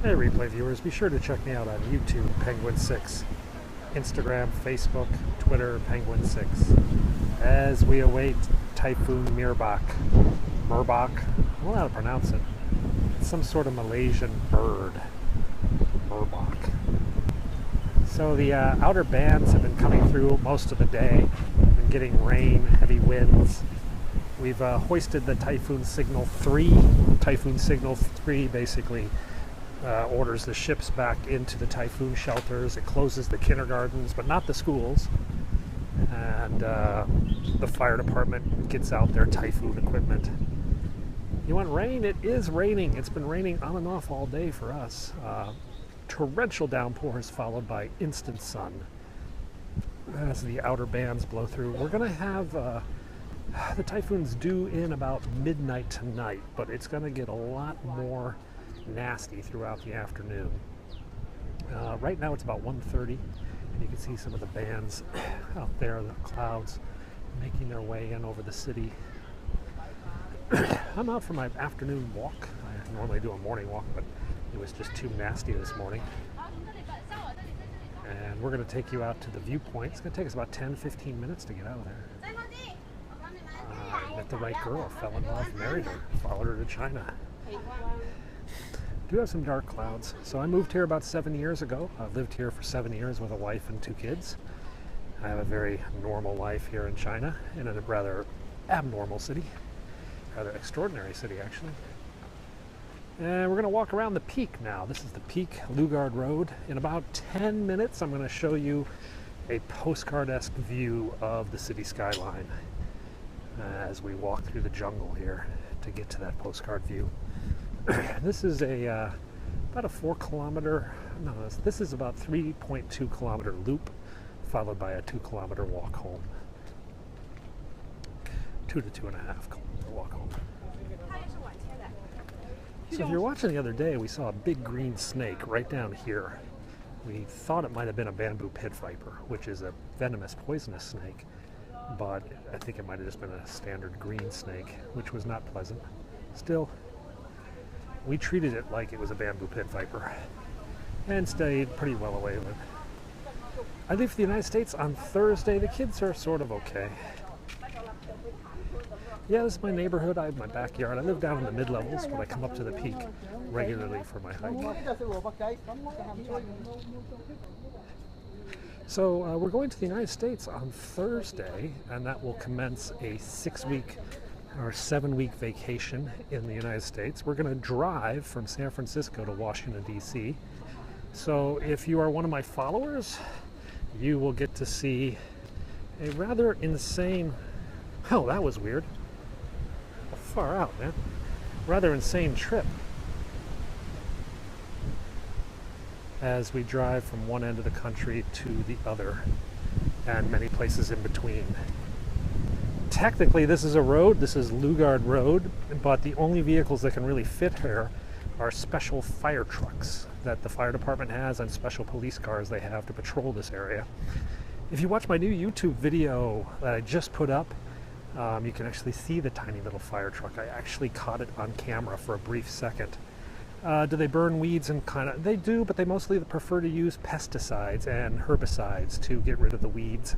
Hey replay viewers, be sure to check me out on YouTube, Penguin6, Instagram, Facebook, Twitter, Penguin6, as we await Typhoon MERBOK. MERBOK? I don't know how to pronounce it. It's some sort of Malaysian bird. MERBOK. So the outer bands have been coming through most of the day. We've been getting rain, heavy winds. We've hoisted the Typhoon Signal 3. Typhoon Signal 3 basically orders the ships back into the typhoon shelters. It closes the kindergartens, but not the schools. And the fire department gets out their typhoon equipment. You want rain? It is raining. It's been raining on and off all day for us. Torrential downpours followed by instant sun as the outer bands blow through. We're going to have the typhoon's due in about midnight tonight, but it's going to get a lot more nasty throughout the afternoon. Right now it's about 1:30, and you can see some of the bands out there, the clouds making their way in over the city. I'm out for my afternoon walk. I normally do a morning walk, but it was just too nasty this morning. And we're going to take you out to the viewpoint. It's going to take us about 10-15 minutes to get out of there. I met the right girl, fell in love, married her, followed her to China. Do have some dark clouds. So I moved here about 7 years ago. I've lived here for 7 years with a wife and 2 kids. I have a very normal life here in China, in a rather abnormal city, rather extraordinary city actually. And we're going to walk around the peak now. This is the peak, Lugard Road. In about 10 minutes I'm going to show you a postcard-esque view of the city skyline as we walk through the jungle here to get to that postcard view. This is about a 4 kilometer, no, this is about 3.2 kilometer loop, followed by a 2 kilometer walk home. 2 to 2.5 kilometer walk home. So if you're watching the other day, we saw a big green snake right down here. We thought it might have been a bamboo pit viper, which is a venomous, poisonous snake, but I think it might have just been a standard green snake, which was not pleasant. Still, we treated it like it was a bamboo pit viper and stayed pretty well away with it. I leave for the United States on Thursday. The kids are sort of okay. Yeah, this is my neighborhood. I have my backyard. I live down in the mid-levels, but I come up to the peak regularly for my hike. So we're going to the United States on Thursday, and that will commence a 6-week or 7-week vacation in the United States. We're going to drive from San Francisco to Washington, D.C. So if you are one of my followers, you will get to see a rather insane, oh, that was weird. Far out, man. Rather insane trip as we drive from one end of the country to the other and many places in between. Technically, this is a road. This is Lugard Road, but the only vehicles that can really fit here are special fire trucks that the fire department has and special police cars they have to patrol this area. If you watch my new YouTube video that I just put up, you can actually see the tiny little fire truck. I actually caught it on camera for a brief second. Do they burn weeds and kind of? They do, but they mostly prefer to use pesticides and herbicides to get rid of the weeds.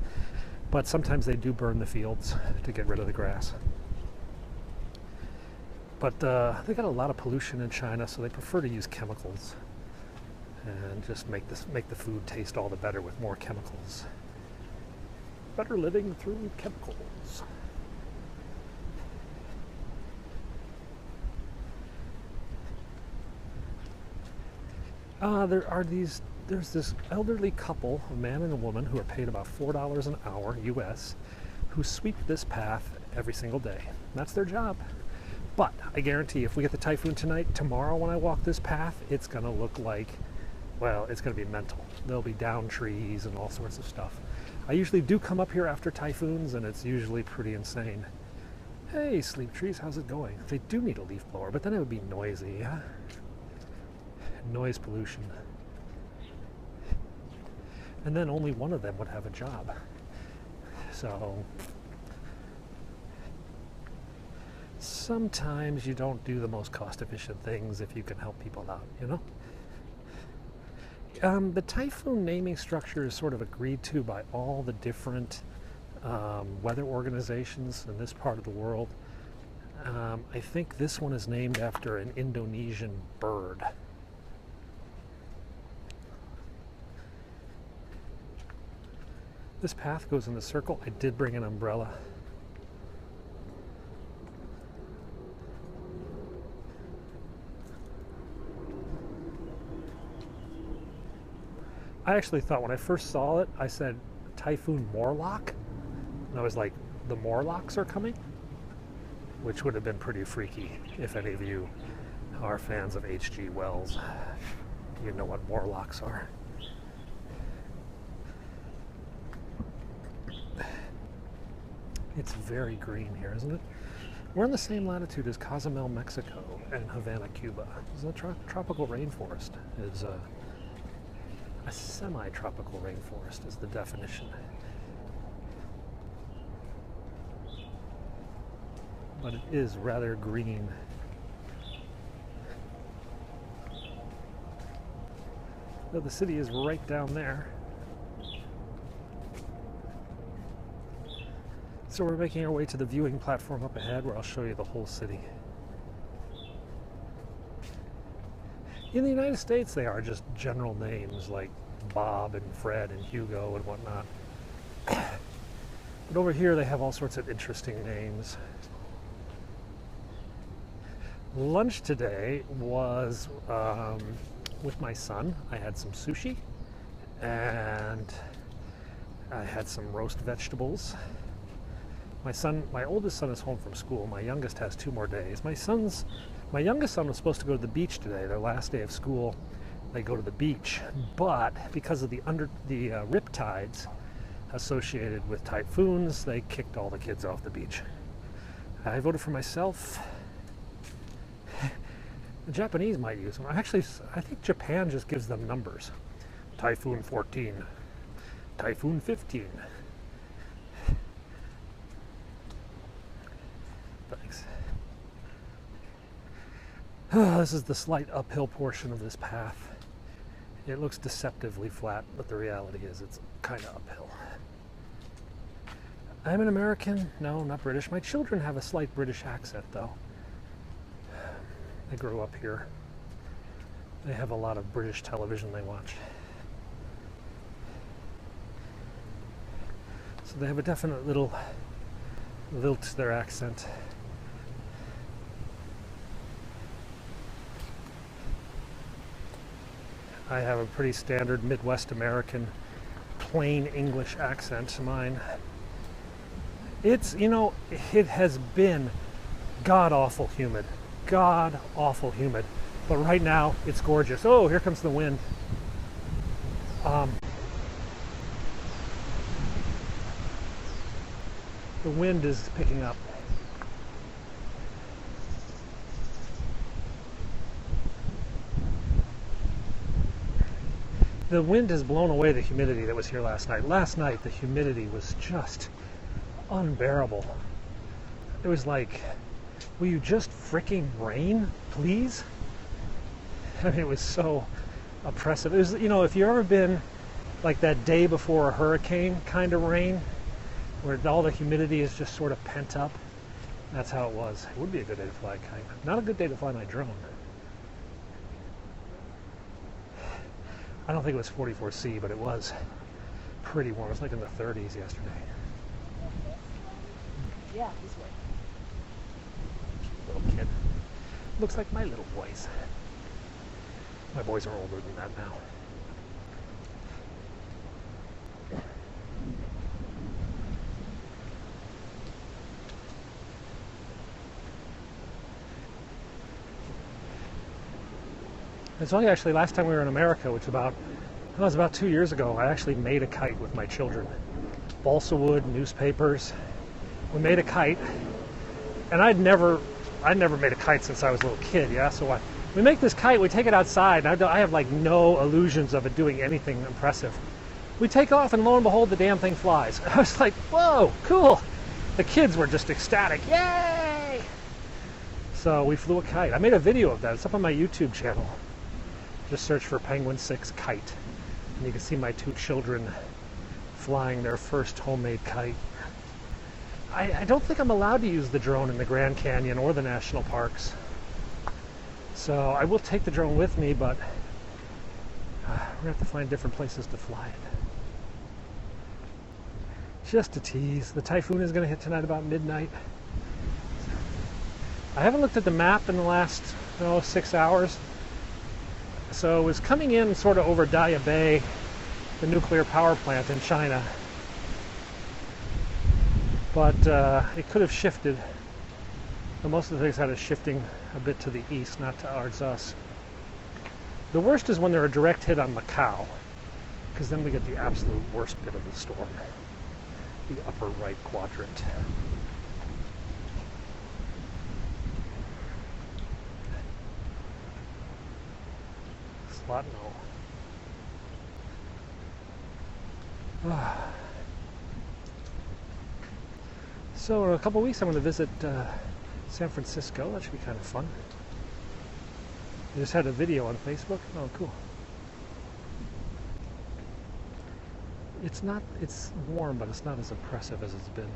But sometimes they do burn the fields to get rid of the grass. But they got a lot of pollution in China, so they prefer to use chemicals and just make the food taste all the better with more chemicals. Better living through chemicals. There's this elderly couple, a man and a woman, who are paid about $4 an hour US, who sweep this path every single day. That's their job. But I guarantee if we get the typhoon tonight, tomorrow when I walk this path, it's going to look like, well, it's going to be mental. There'll be down trees and all sorts of stuff. I usually do come up here after typhoons, and it's usually pretty insane. Hey, sleep trees, how's it going? They do need a leaf blower, but then it would be noisy, yeah? Noise pollution. And then only one of them would have a job. So sometimes you don't do the most cost-efficient things if you can help people out, you know? The typhoon naming structure is sort of agreed to by all the different weather organizations in this part of the world. I think this one is named after an Indonesian bird. This path goes in the circle. I did bring an umbrella. I actually thought when I first saw it, I said Typhoon MERBOK, and I was like, the Morlocks are coming? Which would have been pretty freaky if any of you are fans of H.G. Wells. You know what Morlocks are. It's very green here, isn't it? We're in the same latitude as Cozumel, Mexico, and Havana, Cuba. The tropical rainforest is a semi-tropical rainforest is the definition. But it is rather green. Though the city is right down there. So we're making our way to the viewing platform up ahead where I'll show you the whole city. In the United States, they are just general names like Bob and Fred and Hugo and whatnot. But over here, they have all sorts of interesting names. Lunch today was with my son. I had some sushi and I had some roast vegetables. My oldest son is home from school. My youngest has 2 more days. My youngest son was supposed to go to the beach today. Their last day of school, they go to the beach. But because of the rip tides associated with typhoons, they kicked all the kids off the beach. I voted for myself. The Japanese might use them. Actually, I think Japan just gives them numbers. Typhoon 14, Typhoon 15. Thanks. This is the slight uphill portion of this path. It looks deceptively flat, but the reality is it's kind of uphill. I'm an American. No, not British. My children have a slight British accent, though. They grew up here. They have a lot of British television they watch. So they have a definite little lilt to their accent. I have a pretty standard Midwest American plain English accent to mine. It's, it has been god-awful humid. God-awful humid. But right now, it's gorgeous. Oh, here comes the wind. The wind is picking up. The wind has blown away the humidity that was here last night. Last night, the humidity was just unbearable. It was like, will you just fricking rain, please? I mean, it was so oppressive. It was, if you've ever been like that day before a hurricane kind of rain, where all the humidity is just sort of pent up, that's how it was. It would be a good day to fly a kite. Not a good day to fly my drone. I don't think it was 44C, but it was pretty warm. It was like in the 30s yesterday. Yeah, this way. Little kid. Looks like my little boys. My boys are older than that now. It's only actually last time we were in America, which was about 2 years ago, I actually made a kite with my children. Balsa wood, newspapers. We made a kite, and I'd never made a kite since I was a little kid, yeah? So we make this kite, we take it outside, and I have like no illusions of it doing anything impressive. We take off, and lo and behold, the damn thing flies. I was like, whoa, cool. The kids were just ecstatic, yay! So we flew a kite. I made a video of that, it's up on my YouTube channel. Just search for Penguin 6 kite, and you can see my two children flying their first homemade kite. I don't think I'm allowed to use the drone in the Grand Canyon or the national parks. So I will take the drone with me, but we're going to have to find different places to fly it. Just a tease. The typhoon is going to hit tonight about midnight. I haven't looked at the map in the last 6 hours. So it was coming in sort of over Daya Bay, the nuclear power plant in China. But it could have shifted. And most of the things had it shifting a bit to the east, not towards us. The worst is when they're a direct hit on Macau, because then we get the absolute worst bit of the storm, the upper right quadrant. Slot no. So in a couple of weeks I'm going to visit San Francisco. That should be kind of fun. I just had a video on Facebook. Oh, cool. It's warm, but it's not as oppressive as it's been.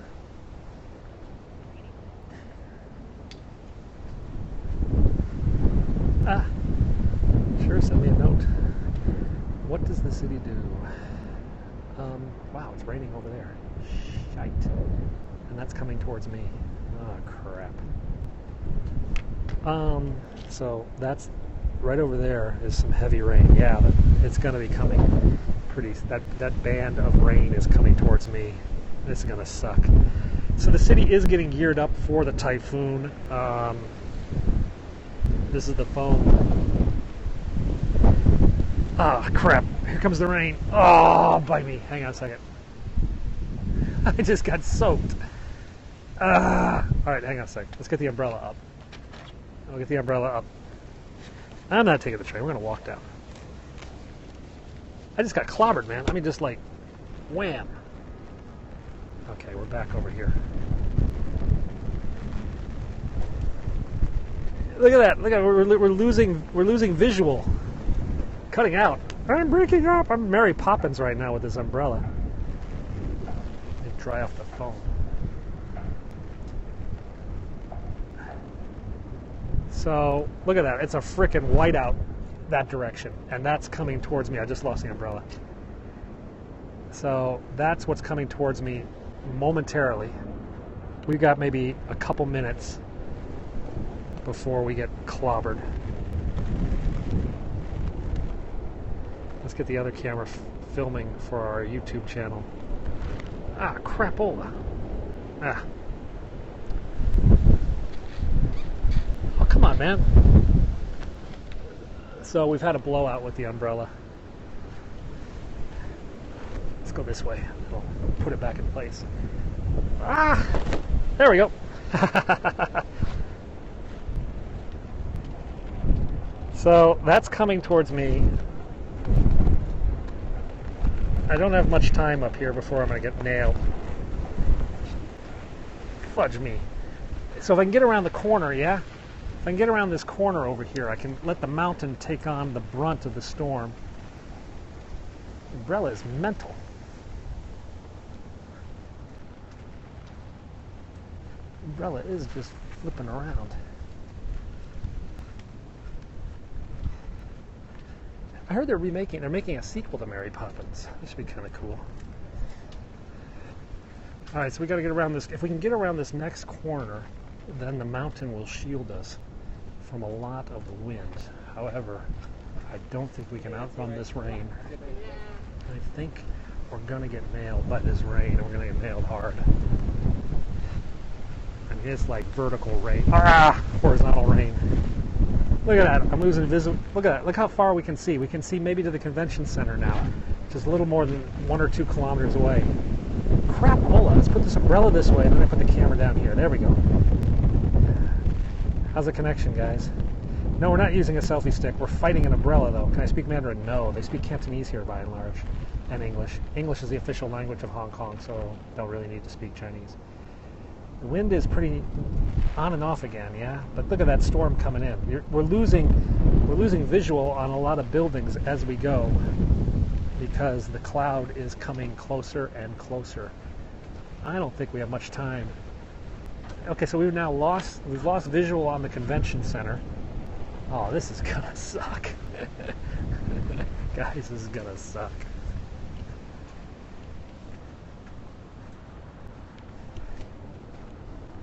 Sure, send me a note. What does the city do? Wow, it's raining over there. Shite. And that's coming towards me. Oh, crap. So that's right over there is some heavy rain. Yeah, it's going to be coming pretty. That band of rain is coming towards me. This is going to suck. So the city is getting geared up for the typhoon. This is the phone. Ah, crap. Here comes the rain. Oh, bite me. Hang on a second. I just got soaked. All right, hang on a second. Let's get the umbrella up. I'll get the umbrella up. I'm not taking the train. We're going to walk down. I just got clobbered, man. I mean, just like, wham. Okay, we're back over here. Look at that. Look at we're losing visual. Cutting out. I'm breaking up. I'm Mary Poppins right now with this umbrella. And dry off the phone. So look at that. It's a frickin' whiteout that direction, and that's coming towards me. I just lost the umbrella. So that's what's coming towards me momentarily. We've got maybe a couple minutes before we get clobbered. Let's get the other camera filming for our YouTube channel. Ah, crapola. Ah. Oh, come on, man. So we've had a blowout with the umbrella. Let's go this way. We'll put it back in place. Ah! There we go. So that's coming towards me. I don't have much time up here before I'm going to get nailed. Fudge me. So if I can get around the corner, yeah? If I can get around this corner over here, I can let the mountain take on the brunt of the storm. The umbrella is mental. The umbrella is just flipping around. I heard they're making a sequel to Mary Poppins. This should be kind of cool. All right, so we got to get around this. If we can get around this next corner, then the mountain will shield us from a lot of the wind. However, I don't think we can outrun this rain. I think we're going to get nailed by this rain, and we're going to get nailed hard. I mean, it's like vertical rain. Ah! Horizontal rain. Look at that. I'm losing visible. Look at that. Look how far we can see. We can see maybe to the convention center now, just a little more than 1 or 2 kilometers away. Crapola. Let's put this umbrella this way, and then I put the camera down here. There we go. How's the connection, guys? No, we're not using a selfie stick. We're fighting an umbrella, though. Can I speak Mandarin? No. They speak Cantonese here, by and large, and English. English is the official language of Hong Kong, so don't really need to speak Chinese. The wind is pretty on and off again, yeah? But look at that storm coming in. We're losing visual on a lot of buildings as we go because the cloud is coming closer and closer. I don't think we have much time. Okay, so we've lost visual on the convention center. Oh, this is gonna suck. Guys, this is gonna suck.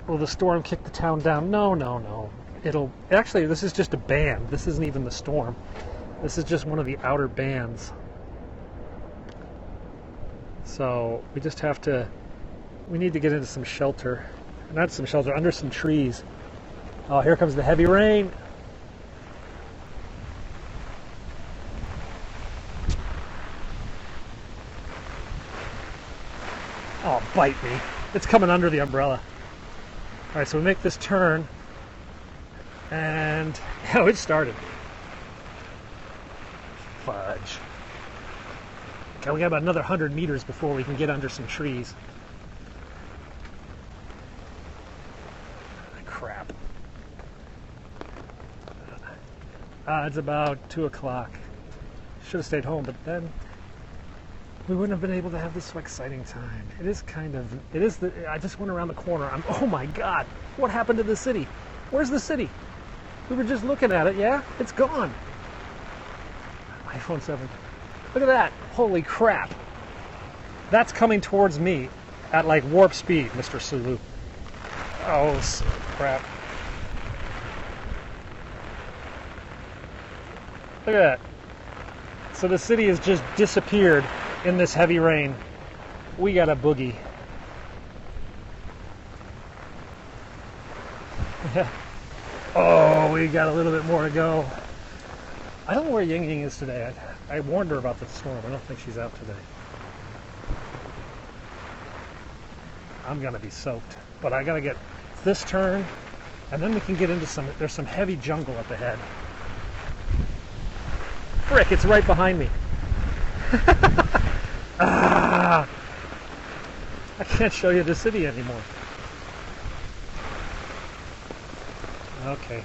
Will the storm kick the town down? No, no, no. Actually, this is just a band. This isn't even the storm. This is just one of the outer bands. So we just have to, we need to get into some shelter. Not some shelter, under some trees. Oh, here comes the heavy rain. Oh, bite me. It's coming under the umbrella. All right, so we make this turn, and oh, it started. Fudge. Okay, we got about another 100 meters before we can get under some trees. Crap. It's about 2 o'clock. Should have stayed home, but then we wouldn't have been able to have this exciting time. I just went around the corner. Oh my God, what happened to the city? Where's the city? We were just looking at it, yeah? It's gone. iPhone 7. Look at that, holy crap. That's coming towards me at like warp speed, Mr. Sulu. Oh, crap. Look at that. So the city has just disappeared in this heavy rain. We got a boogie. Oh, we got a little bit more to go. I don't know where Ying Ying is today. I warned her about the storm. I don't think she's out today. I'm gonna be soaked, but I gotta get this turn, and then we can get into there's some heavy jungle up ahead. Frick, it's right behind me. I can't show you the city anymore. Okay.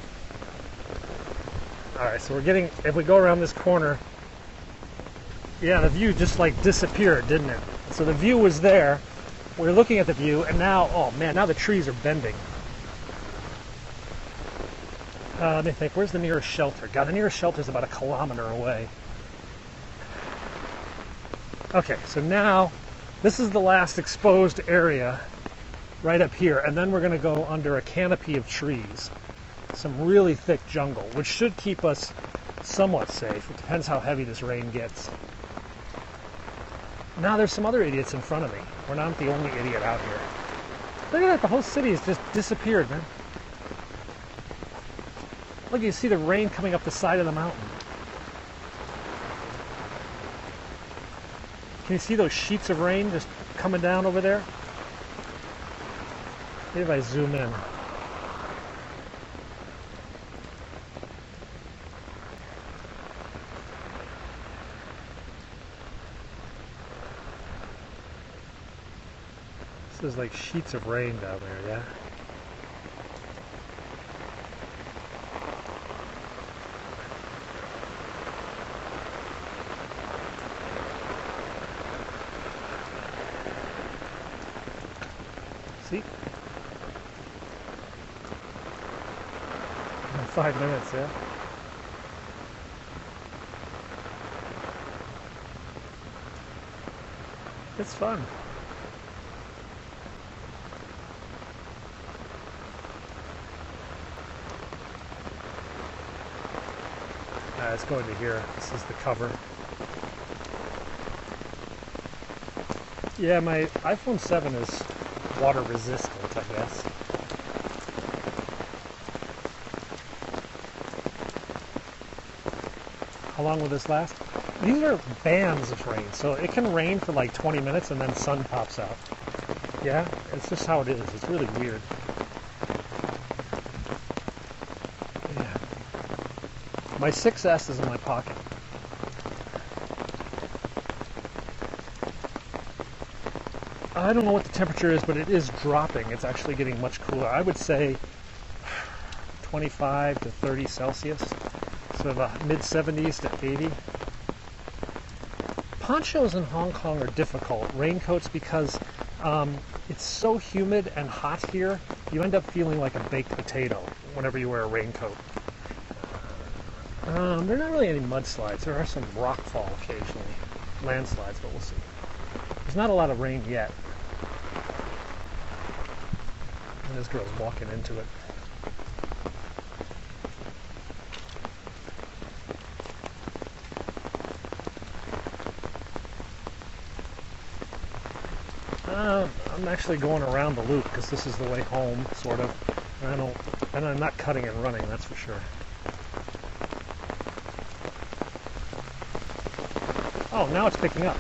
All right, so if we go around this corner, yeah, the view just like disappeared, didn't it? So the view was there. We're looking at the view, and now, oh man, now the trees are bending. Let me think, where's the nearest shelter? God, the nearest shelter is about 1 kilometer away. Okay, so now, this is the last exposed area right up here, and then we're going to go under a canopy of trees. Some really thick jungle, which should keep us somewhat safe. It depends how heavy this rain gets. Now there's some other idiots in front of me. We're not the only idiot out here. Look at that, the whole city has just disappeared, man. Look, you see the rain coming up the side of the mountain. Can you see those sheets of rain just coming down over there? Maybe if I zoom in. This is like sheets of rain down there, yeah? See? 5 minutes, yeah? It's fun. It's going to here. This is the cover. Yeah, my iPhone 7 is water resistant, I guess. How long will this last? These are bands of rain, so it can rain for like 20 minutes and then sun pops out. Yeah, it's just how it is. It's really weird. Yeah. My 6S is in my pocket. I don't know what the temperature is, but it is dropping. It's actually getting much cooler. I would say 25 to 30 Celsius, so the mid 70s to 80. Ponchos in Hong Kong are difficult. Raincoats, because it's so humid and hot here, you end up feeling like a baked potato whenever you wear a raincoat. There are not really any mudslides. There are some rockfall occasionally, landslides, but we'll see. There's not a lot of rain yet. And this girl's walking into it. I'm actually going around the loop because this is the way home, sort of. And I'm not cutting and running, that's for sure. Oh, now it's picking up.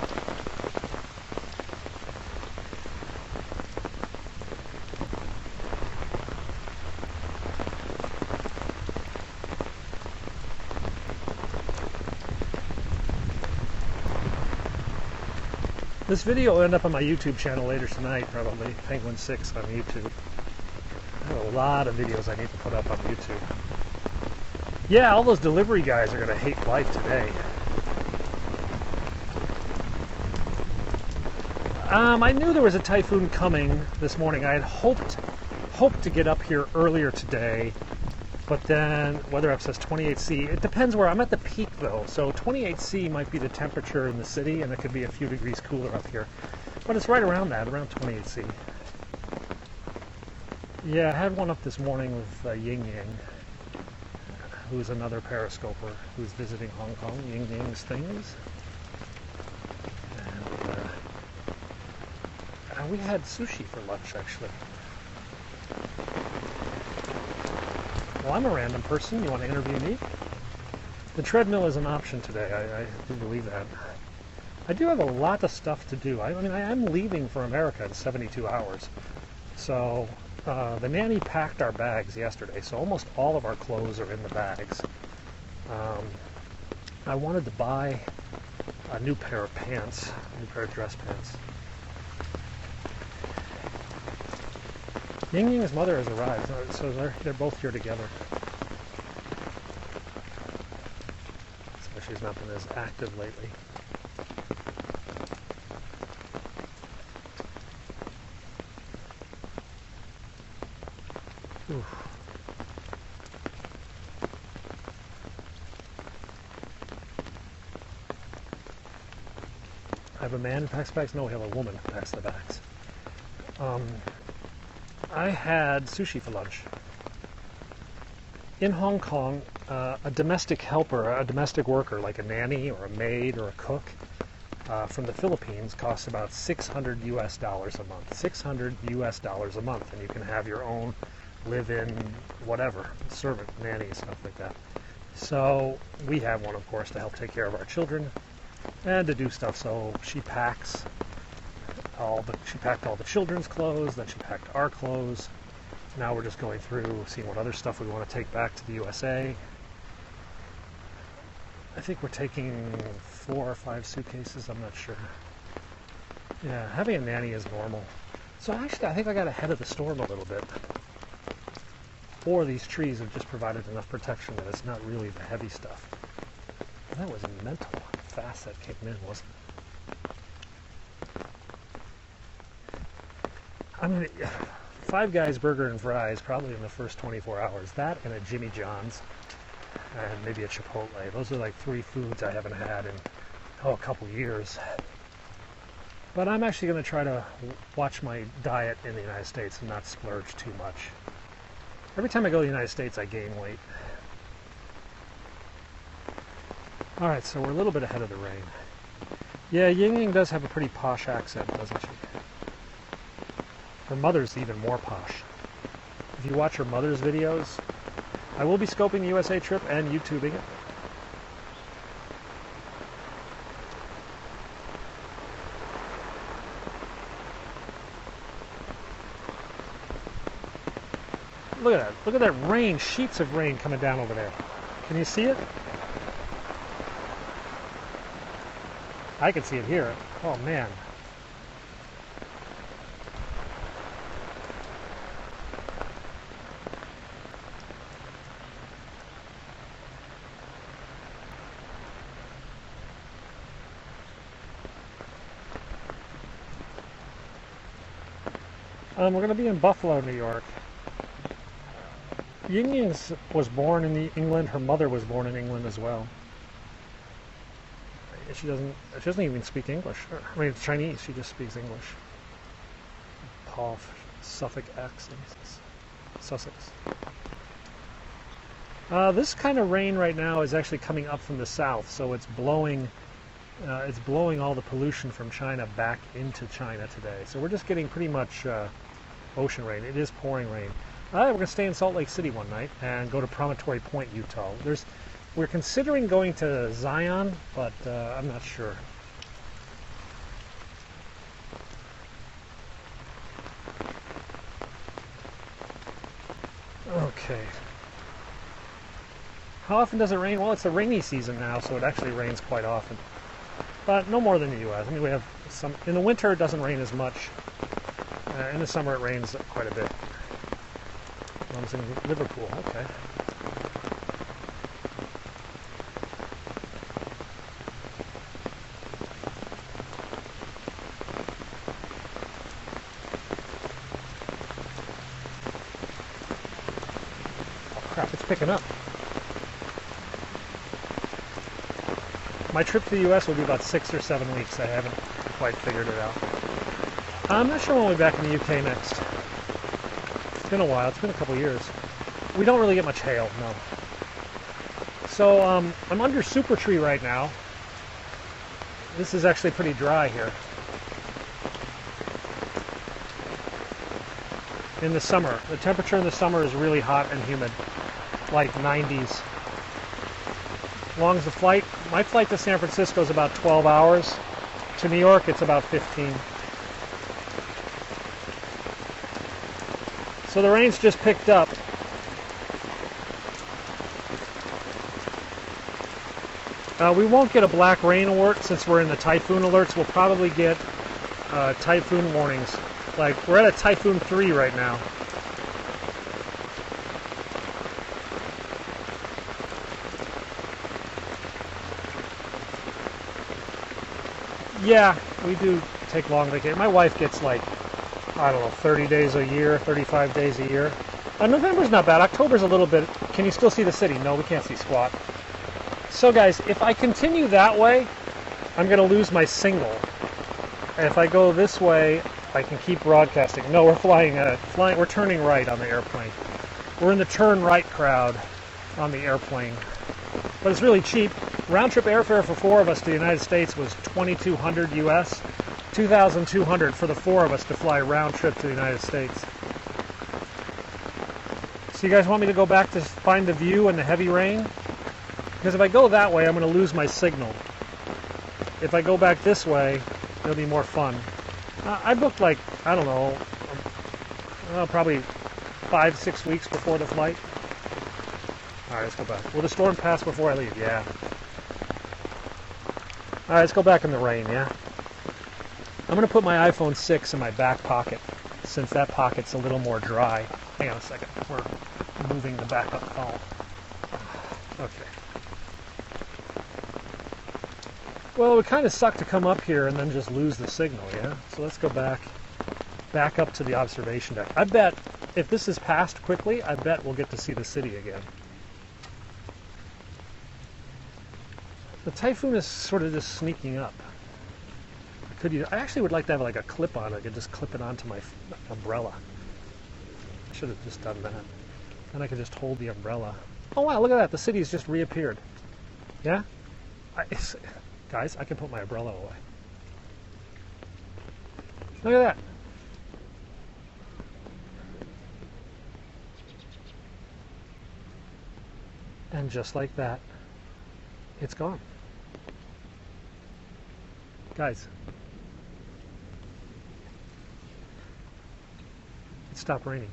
This video will end up on my YouTube channel later tonight, probably. Penguin 6 on YouTube. I have a lot of videos I need to put up on YouTube. Yeah, all those delivery guys are going to hate life today. I knew there was a typhoon coming this morning. I had hoped to get up here earlier today, but then weather app says 28°C. It depends where I'm at the peak though, so 28°C might be the temperature in the city, and it could be a few degrees cooler up here. But it's right around that, around 28°C. Yeah, I had one up this morning with Ying Ying, who's another periscoper who's visiting Hong Kong. Ying Ying's things. And we had sushi for lunch, actually. Well, I'm a random person. You want to interview me? The treadmill is an option today. I do believe that. I do have a lot of stuff to do. I mean, I am leaving for America in 72 hours. So the nanny packed our bags yesterday, so almost all of our clothes are in the bags. I wanted to buy a new pair of pants, a new pair of dress pants. Ying Ying's mother has arrived, so they're both here together. So she's not been as active lately. Oof. I have a man who packs bags? No, we have a woman who packs the bags. I had sushi for lunch. In Hong Kong, a domestic helper, a domestic worker, like a nanny or a maid or a cook, from the Philippines costs about $600 US a month. $600 US a month, and you can have your own live-in whatever, servant, nanny, stuff like that. So we have one, of course, to help take care of our children and to do stuff. So she packed all the children's clothes, then she packed our clothes. Now we're just going through, seeing what other stuff we want to take back to the USA. I think we're taking 4 or 5 suitcases, I'm not sure. Yeah, having a nanny is normal. So actually, I think I got ahead of the storm a little bit. Or these trees have just provided enough protection that it's not really the heavy stuff. That was mental how fast that came in, wasn't it? I mean, 5 Guys Burger and Fries probably in the first 24 hours. That and a Jimmy John's and maybe a Chipotle. Those are like 3 foods I haven't had in a couple years. But I'm actually going to try to watch my diet in the United States and not splurge too much. Every time I go to the United States, I gain weight. Alright, so we're a little bit ahead of the rain. Yeah, Ying Ying does have a pretty posh accent, doesn't she? Her mother's even more posh. If you watch her mother's videos, I will be scoping the USA trip and YouTubing it. Look at that. Look at that rain, sheets of rain coming down over there. Can you see it? I can see it here. Oh man. We're going to be in Buffalo, New York. Ying was born in England. Her mother was born in England as well. She doesn't even speak English. I mean, it's Chinese. She just speaks English. Suffolk accents. Sussex. This kind of rain right now is actually coming up from the south, so it's blowing all the pollution from China back into China today. So we're just getting pretty much ocean rain. It is pouring rain. We're going to stay in Salt Lake City one night and go to Promontory Point, Utah. We're considering going to Zion, but I'm not sure. Okay. How often does it rain? Well, it's the rainy season now, so it actually rains quite often. But no more than the U.S. I mean, we have some. In the winter, it doesn't rain as much. In the summer, it rains quite a bit. Mom's in Liverpool. Okay. Crap, it's picking up. My trip to the U.S. will be about 6 or 7 weeks. I haven't quite figured it out. I'm not sure when we'll be back in the UK next. It's been a while. It's been a couple years. We don't really get much hail, no. So I'm under Super Tree right now. This is actually pretty dry here. In the summer. The temperature in the summer is really hot and humid. Like 90s. As long as the flight, my flight to San Francisco is about 12 hours. To New York, it's about 15. So the rain's just picked up. We won't get a black rain alert since we're in the typhoon alerts. We'll probably get typhoon warnings. Like, we're at a Typhoon 3 right now. Yeah, we do take long vacation. My wife gets like, I don't know, 30 days a year, 35 days a year. November's not bad. October's a little bit. Can you still see the city? No, we can't see squat. So guys, if I continue that way, I'm going to lose my signal. And if I go this way, I can keep broadcasting. No, we're we're turning right on the airplane. We're in the turn right crowd on the airplane. But it's really cheap. Round trip airfare for 4 of us to the United States was $2,200 US, $2,200 for the 4 of us to fly round trip to the United States. So you guys want me to go back to find the view and the heavy rain? Because if I go that way, I'm going to lose my signal. If I go back this way, it'll be more fun. I booked like, I don't know, probably 5-6 weeks before the flight. Alright, let's go back. Will the storm pass before I leave? Yeah. Alright, let's go back in the rain, yeah? I'm going to put my iPhone 6 in my back pocket, since that pocket's a little more dry. Hang on a second. We're moving the backup phone. Okay. Well, it would kind of suck to come up here and then just lose the signal, yeah? So let's go back up to the observation deck. I bet if this is passed quickly, I bet we'll get to see the city again. The typhoon is sort of just sneaking up. I actually would like to have like a clip on. I could just clip it onto my umbrella. I should have just done that. Then I could just hold the umbrella. Oh wow, look at that. The city's just reappeared. Yeah? Guys, I can put my umbrella away. Look at that. And just like that, it's gone. Guys, it stopped raining.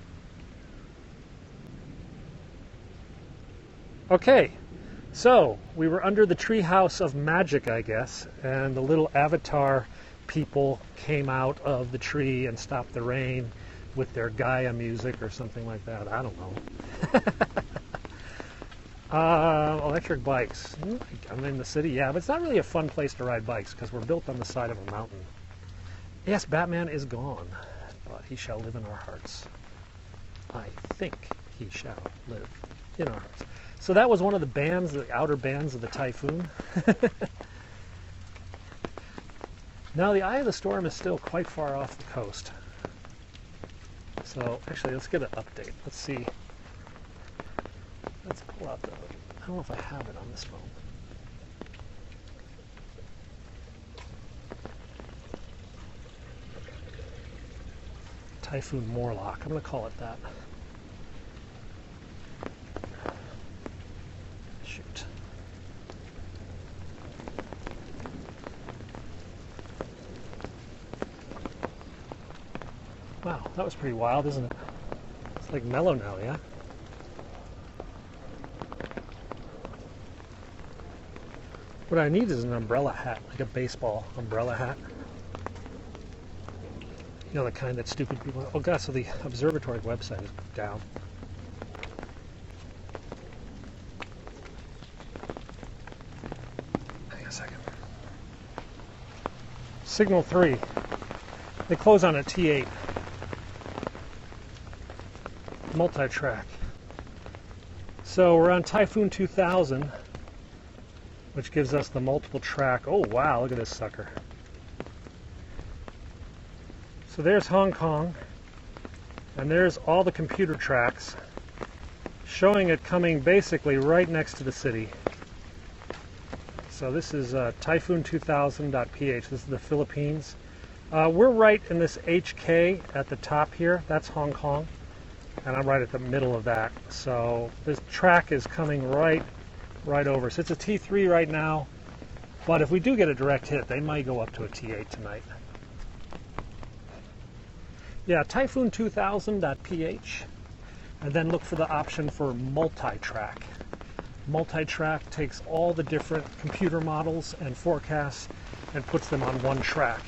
Okay, so we were under the treehouse of magic, I guess, and the little avatar people came out of the tree and stopped the rain with their Gaia music or something like that. I don't know. Electric bikes. I'm in the city, yeah, but it's not really a fun place to ride bikes because we're built on the side of a mountain. Yes, Batman is gone. but he shall live in our hearts. I think he shall live in our hearts. So that was one of the bands, the outer bands of the typhoon. Now the eye of the storm is still quite far off the coast. So actually, let's get an update. Let's see. Let's pull out the, I don't know if I have it on this phone. Typhoon MERBOK, I'm going to call it that. Shoot. Wow, that was pretty wild, isn't it? It's like mellow now, yeah? What I need is an umbrella hat, like a baseball umbrella hat. You know, the kind that stupid people... Oh, God, so the observatory website is down. Hang on a second. Signal 3. They close on a T8. Multi-track. So we're on Typhoon 2000, which gives us the multiple track. Oh, wow, look at this sucker. So there's Hong Kong, and there's all the computer tracks showing it coming basically right next to the city. So this is Typhoon 2000.ph. This is the Philippines. We're right in this HK at the top here. That's Hong Kong, and I'm right at the middle of that. So this track is coming right over. So it's a T3 right now, but if we do get a direct hit, they might go up to a T8 tonight. Yeah, Typhoon 2000.ph, and then look for the option for multi-track. Multi-track takes all the different computer models and forecasts and puts them on one track.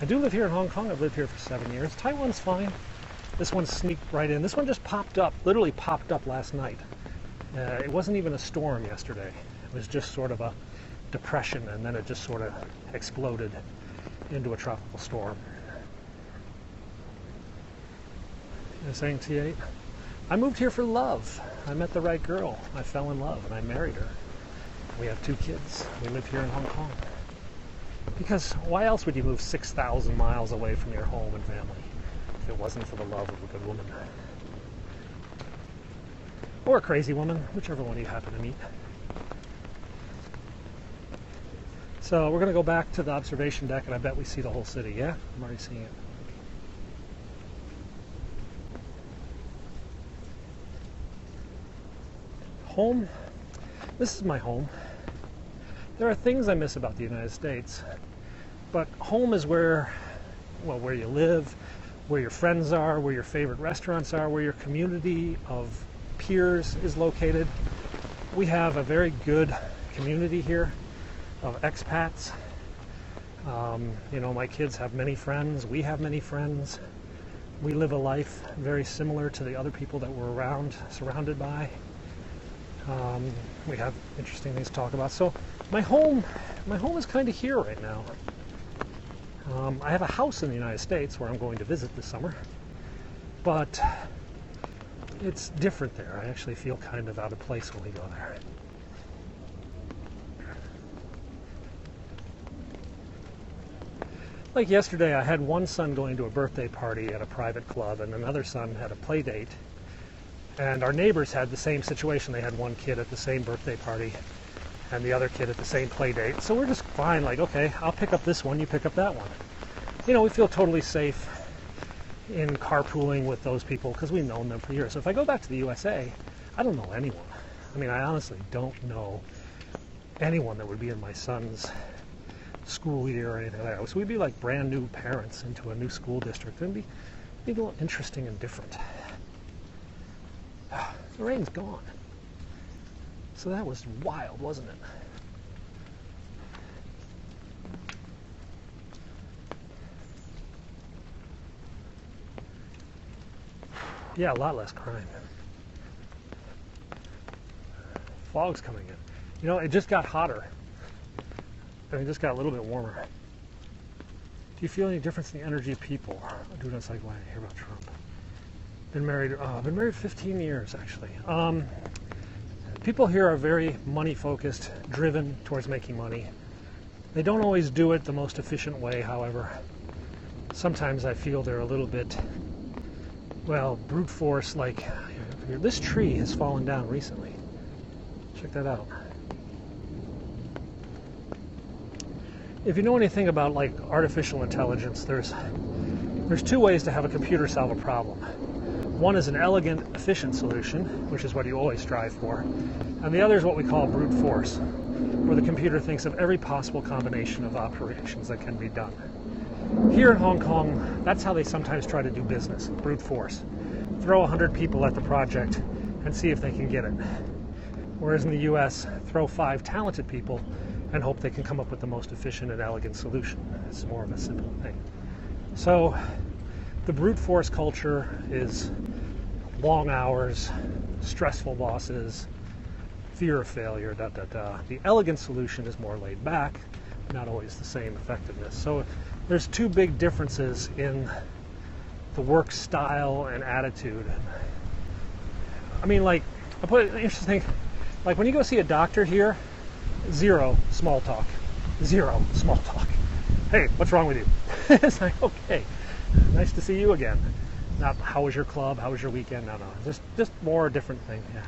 I do live here in Hong Kong. I've lived here for 7 years. Taiwan's fine. This one sneaked right in. This one just popped up, literally popped up last night. It wasn't even a storm yesterday. It was just sort of a depression, and then it just sort of exploded into a tropical storm. You're saying T8? I moved here for love. I met the right girl. I fell in love and I married her. We have 2 kids. We live here in Hong Kong. Because why else would you move 6,000 miles away from your home and family if it wasn't for the love of a good woman? Or a crazy woman, whichever one you happen to meet. So we're going to go back to the observation deck, and I bet we see the whole city, yeah? I'm already seeing it. Home. This is my home. There are things I miss about the United States, but home is where, well, where you live, where your friends are, where your favorite restaurants are, where your community of peers is located. We have a very good community here of expats. You know, my kids have many friends. We have many friends. We live a life very similar to the other people that we're around, surrounded by. We have interesting things to talk about. So my home is kind of here right now. I have a house in the United States where I'm going to visit this summer, but it's different there. I actually feel kind of out of place when we go there. Like yesterday, I had one son going to a birthday party at a private club, and another son had a play date. And our neighbors had the same situation. They had one kid at the same birthday party and the other kid at the same play date. So we're just fine, like, okay, I'll pick up this one, you pick up that one. You know, we feel totally safe in carpooling with those people because we've known them for years. So if I go back to the USA, I don't know anyone. I mean, I honestly don't know anyone that would be in my son's school year or anything like that. So we'd be like brand new parents into a new school district. It'd be a little interesting and different. The rain's gone. So that was wild, wasn't it? Yeah, a lot less crime. Fog's coming in. You know, it just got hotter. I mean, it just got a little bit warmer. Do you feel any difference in the energy of people? Dude, that's like when I hear about Trump. Been married 15 years actually. People here are very money focused, driven towards making money. They don't always do it the most efficient way, however. Sometimes I feel they're a little bit, well, brute force, like this tree has fallen down recently. Check that out. If you know anything about like artificial intelligence, there's two ways to have a computer solve a problem. One is an elegant, efficient solution, which is what you always strive for, and the other is what we call brute force, where the computer thinks of every possible combination of operations that can be done. Here in Hong Kong, that's how they sometimes try to do business, brute force. Throw 100 people at the project and see if they can get it. Whereas in the US, throw 5 talented people and hope they can come up with the most efficient and elegant solution. It's more of a simple thing. So the brute force culture is long hours, stressful bosses, fear of failure, The elegant solution is more laid back, not always the same effectiveness. So there's two big differences in the work style and attitude. I mean, like, I put it interesting, like when you go see a doctor here, zero small talk. Zero small talk. Hey, what's wrong with you? It's like, okay, nice to see you again. Not how was your club, how was your weekend? No, just more different thing. Yeah.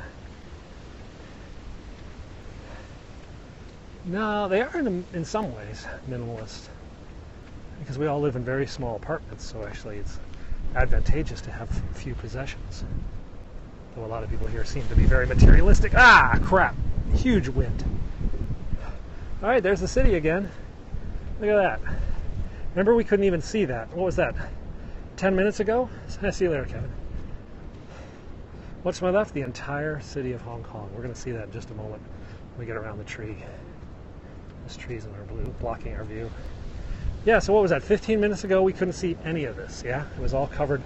No, they are in some ways minimalist, because we all live in very small apartments, so actually it's advantageous to have few possessions. Though a lot of people here seem to be very materialistic. Ah, crap! Huge wind. All right, there's the city again. Look at that. Remember, we couldn't even see that. What was that? 10 minutes ago? See you later, Kevin. What's to my left? The entire city of Hong Kong. We're going to see that in just a moment when we get around the tree. This tree's in our blue, blocking our view. Yeah, so what was that? 15 minutes ago, we couldn't see any of this, yeah? It was all covered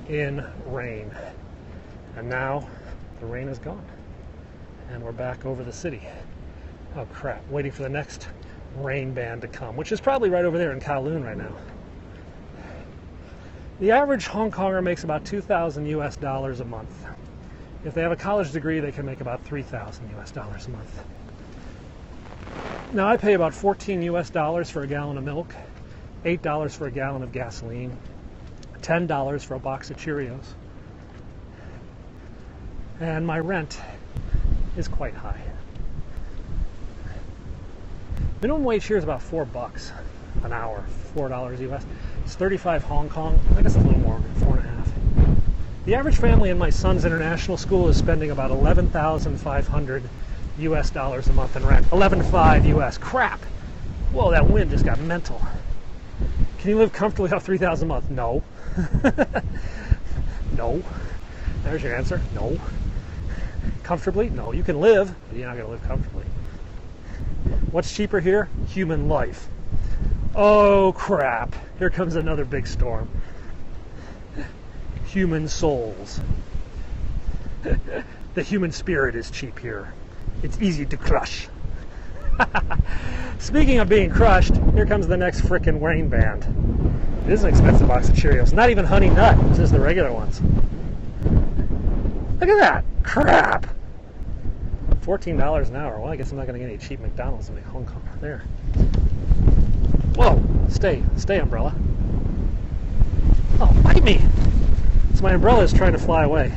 in rain. And now the rain is gone. And we're back over the city. Oh, crap. Waiting for the next rain band to come, which is probably right over there in Kowloon right now. The average Hong Konger makes about $2,000 US a month. If they have a college degree, they can make about $3,000 US a month. Now, I pay about $14 US for a gallon of milk, $8 for a gallon of gasoline, $10 for a box of Cheerios. And my rent is quite high. Minimum wage here is about $4 an hour, $4 US. It's 35 Hong Kong. I guess it's a little more, 4.5. The average family in my son's international school is spending about $11,500 US a month in rent. 11.5 US. Crap! Whoa, that wind just got mental. Can you live comfortably off $3,000 a month? No. No. There's your answer. No. Comfortably? No. You can live, but you're not going to live comfortably. What's cheaper here? Human life. Oh, crap. Here comes another big storm. Human souls. The human spirit is cheap here. It's easy to crush. Speaking of being crushed, here comes the next frickin' rain band. It is an expensive box of Cheerios. Not even Honey Nut, just the regular ones. Look at that. Crap. $14 an hour. Well, I guess I'm not going to get any cheap McDonald's in Hong Kong. There. Whoa. Stay, umbrella. Oh, bite me. So my umbrella is trying to fly away.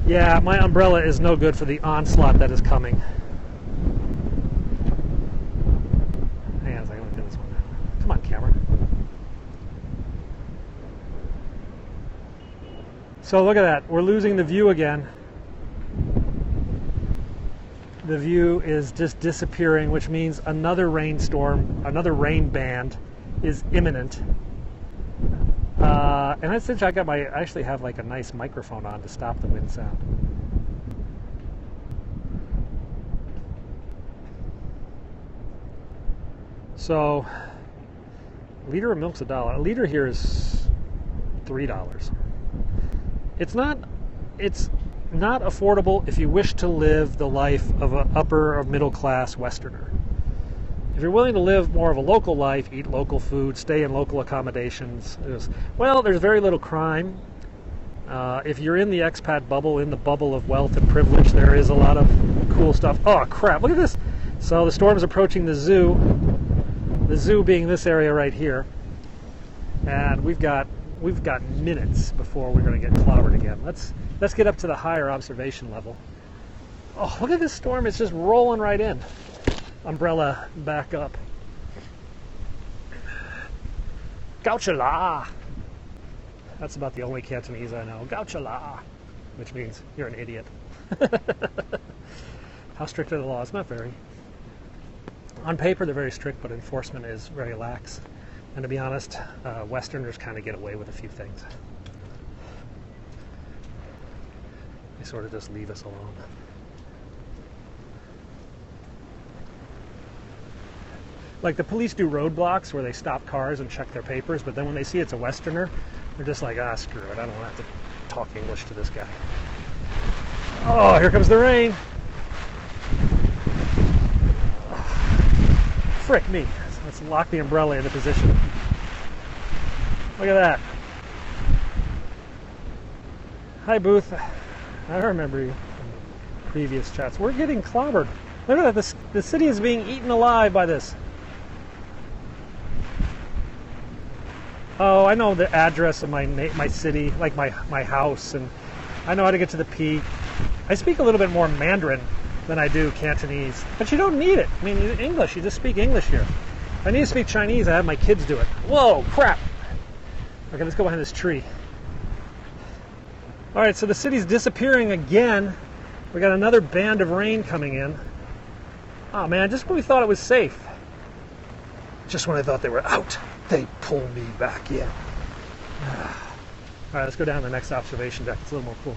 Yeah, my umbrella is no good for the onslaught that is coming. Hang on a second, let me do this one now. Come on, camera. So look at that. We're losing the view again. The view is just disappearing, which means another rainstorm, another rain band is imminent. And since I actually have like a nice microphone on to stop the wind sound. So, a liter of milk's $1. A liter here is $3. It's not affordable if you wish to live the life of an upper or middle class Westerner. If you're willing to live more of a local life, eat local food, stay in local accommodations, well, there's very little crime. If you're in the expat bubble, in the bubble of wealth and privilege, there is a lot of cool stuff. Oh crap, look at this. So the storm's approaching the zoo being this area right here. And we've got minutes before we're going to get clobbered again. Let's get up to the higher observation level. Oh, look at this storm, it's just rolling right in. Umbrella back up. Gauchala. That's about the only Cantonese I know. Gauchala, which means you're an idiot. How strict are the laws? Not very. On paper, they're very strict, but enforcement is very lax. And to be honest, Westerners kind of get away with a few things. They sort of just leave us alone. Like the police do roadblocks where they stop cars and check their papers, but then when they see it's a Westerner, they're just like, ah, screw it, I don't have to talk English to this guy. Oh, here comes the rain. Frick me. Let's lock the umbrella into position. Look at that. Hi, Booth. I remember you from previous chats. We're getting clobbered. Look at that. The city is being eaten alive by this. Oh, I know the address of my city, like my house, and I know how to get to the peak. I speak a little bit more Mandarin than I do Cantonese, but you don't need it. I mean, English, you just speak English here. If I need to speak Chinese, I have my kids do it. Whoa, crap. Okay, let's go behind this tree. All right, so the city's disappearing again. We got another band of rain coming in. Oh man, just when we thought it was safe. Just when I thought they were out, they pull me back in. All right, let's go down to the next observation deck. It's a little more cool.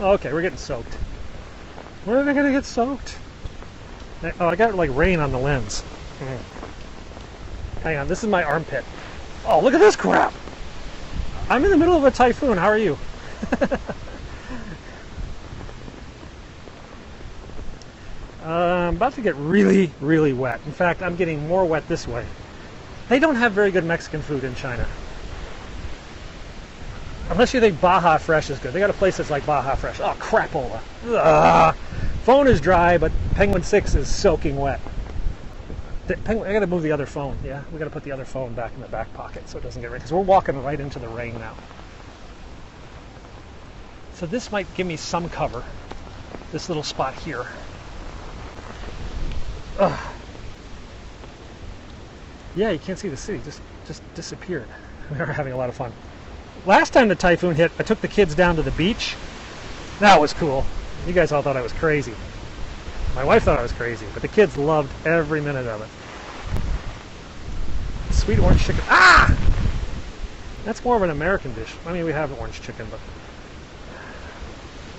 Okay, we're getting soaked. Where are they going to get soaked? Oh, I got like rain on the lens. Hang on, this is my armpit. Oh, look at this crap! I'm in the middle of a typhoon. How are you? I'm about to get really, really wet. In fact, I'm getting more wet this way. They don't have very good Mexican food in China. Unless you think Baja Fresh is good. They got a place that's like Baja Fresh. Oh, crapola. Ugh. Phone is dry, but Penguin 6 is soaking wet. I got to move the other phone. Yeah, we got to put the other phone back in the back pocket so it doesn't get rain. Because we're walking right into the rain now. So this might give me some cover. This little spot here. Ugh. Yeah, you can't see the city. Just disappeared. We were having a lot of fun. Last time the typhoon hit, I took the kids down to the beach. That was cool. You guys all thought I was crazy. My wife thought I was crazy, but the kids loved every minute of it. Sweet orange chicken. Ah! That's more of an American dish. I mean, we have orange chicken, but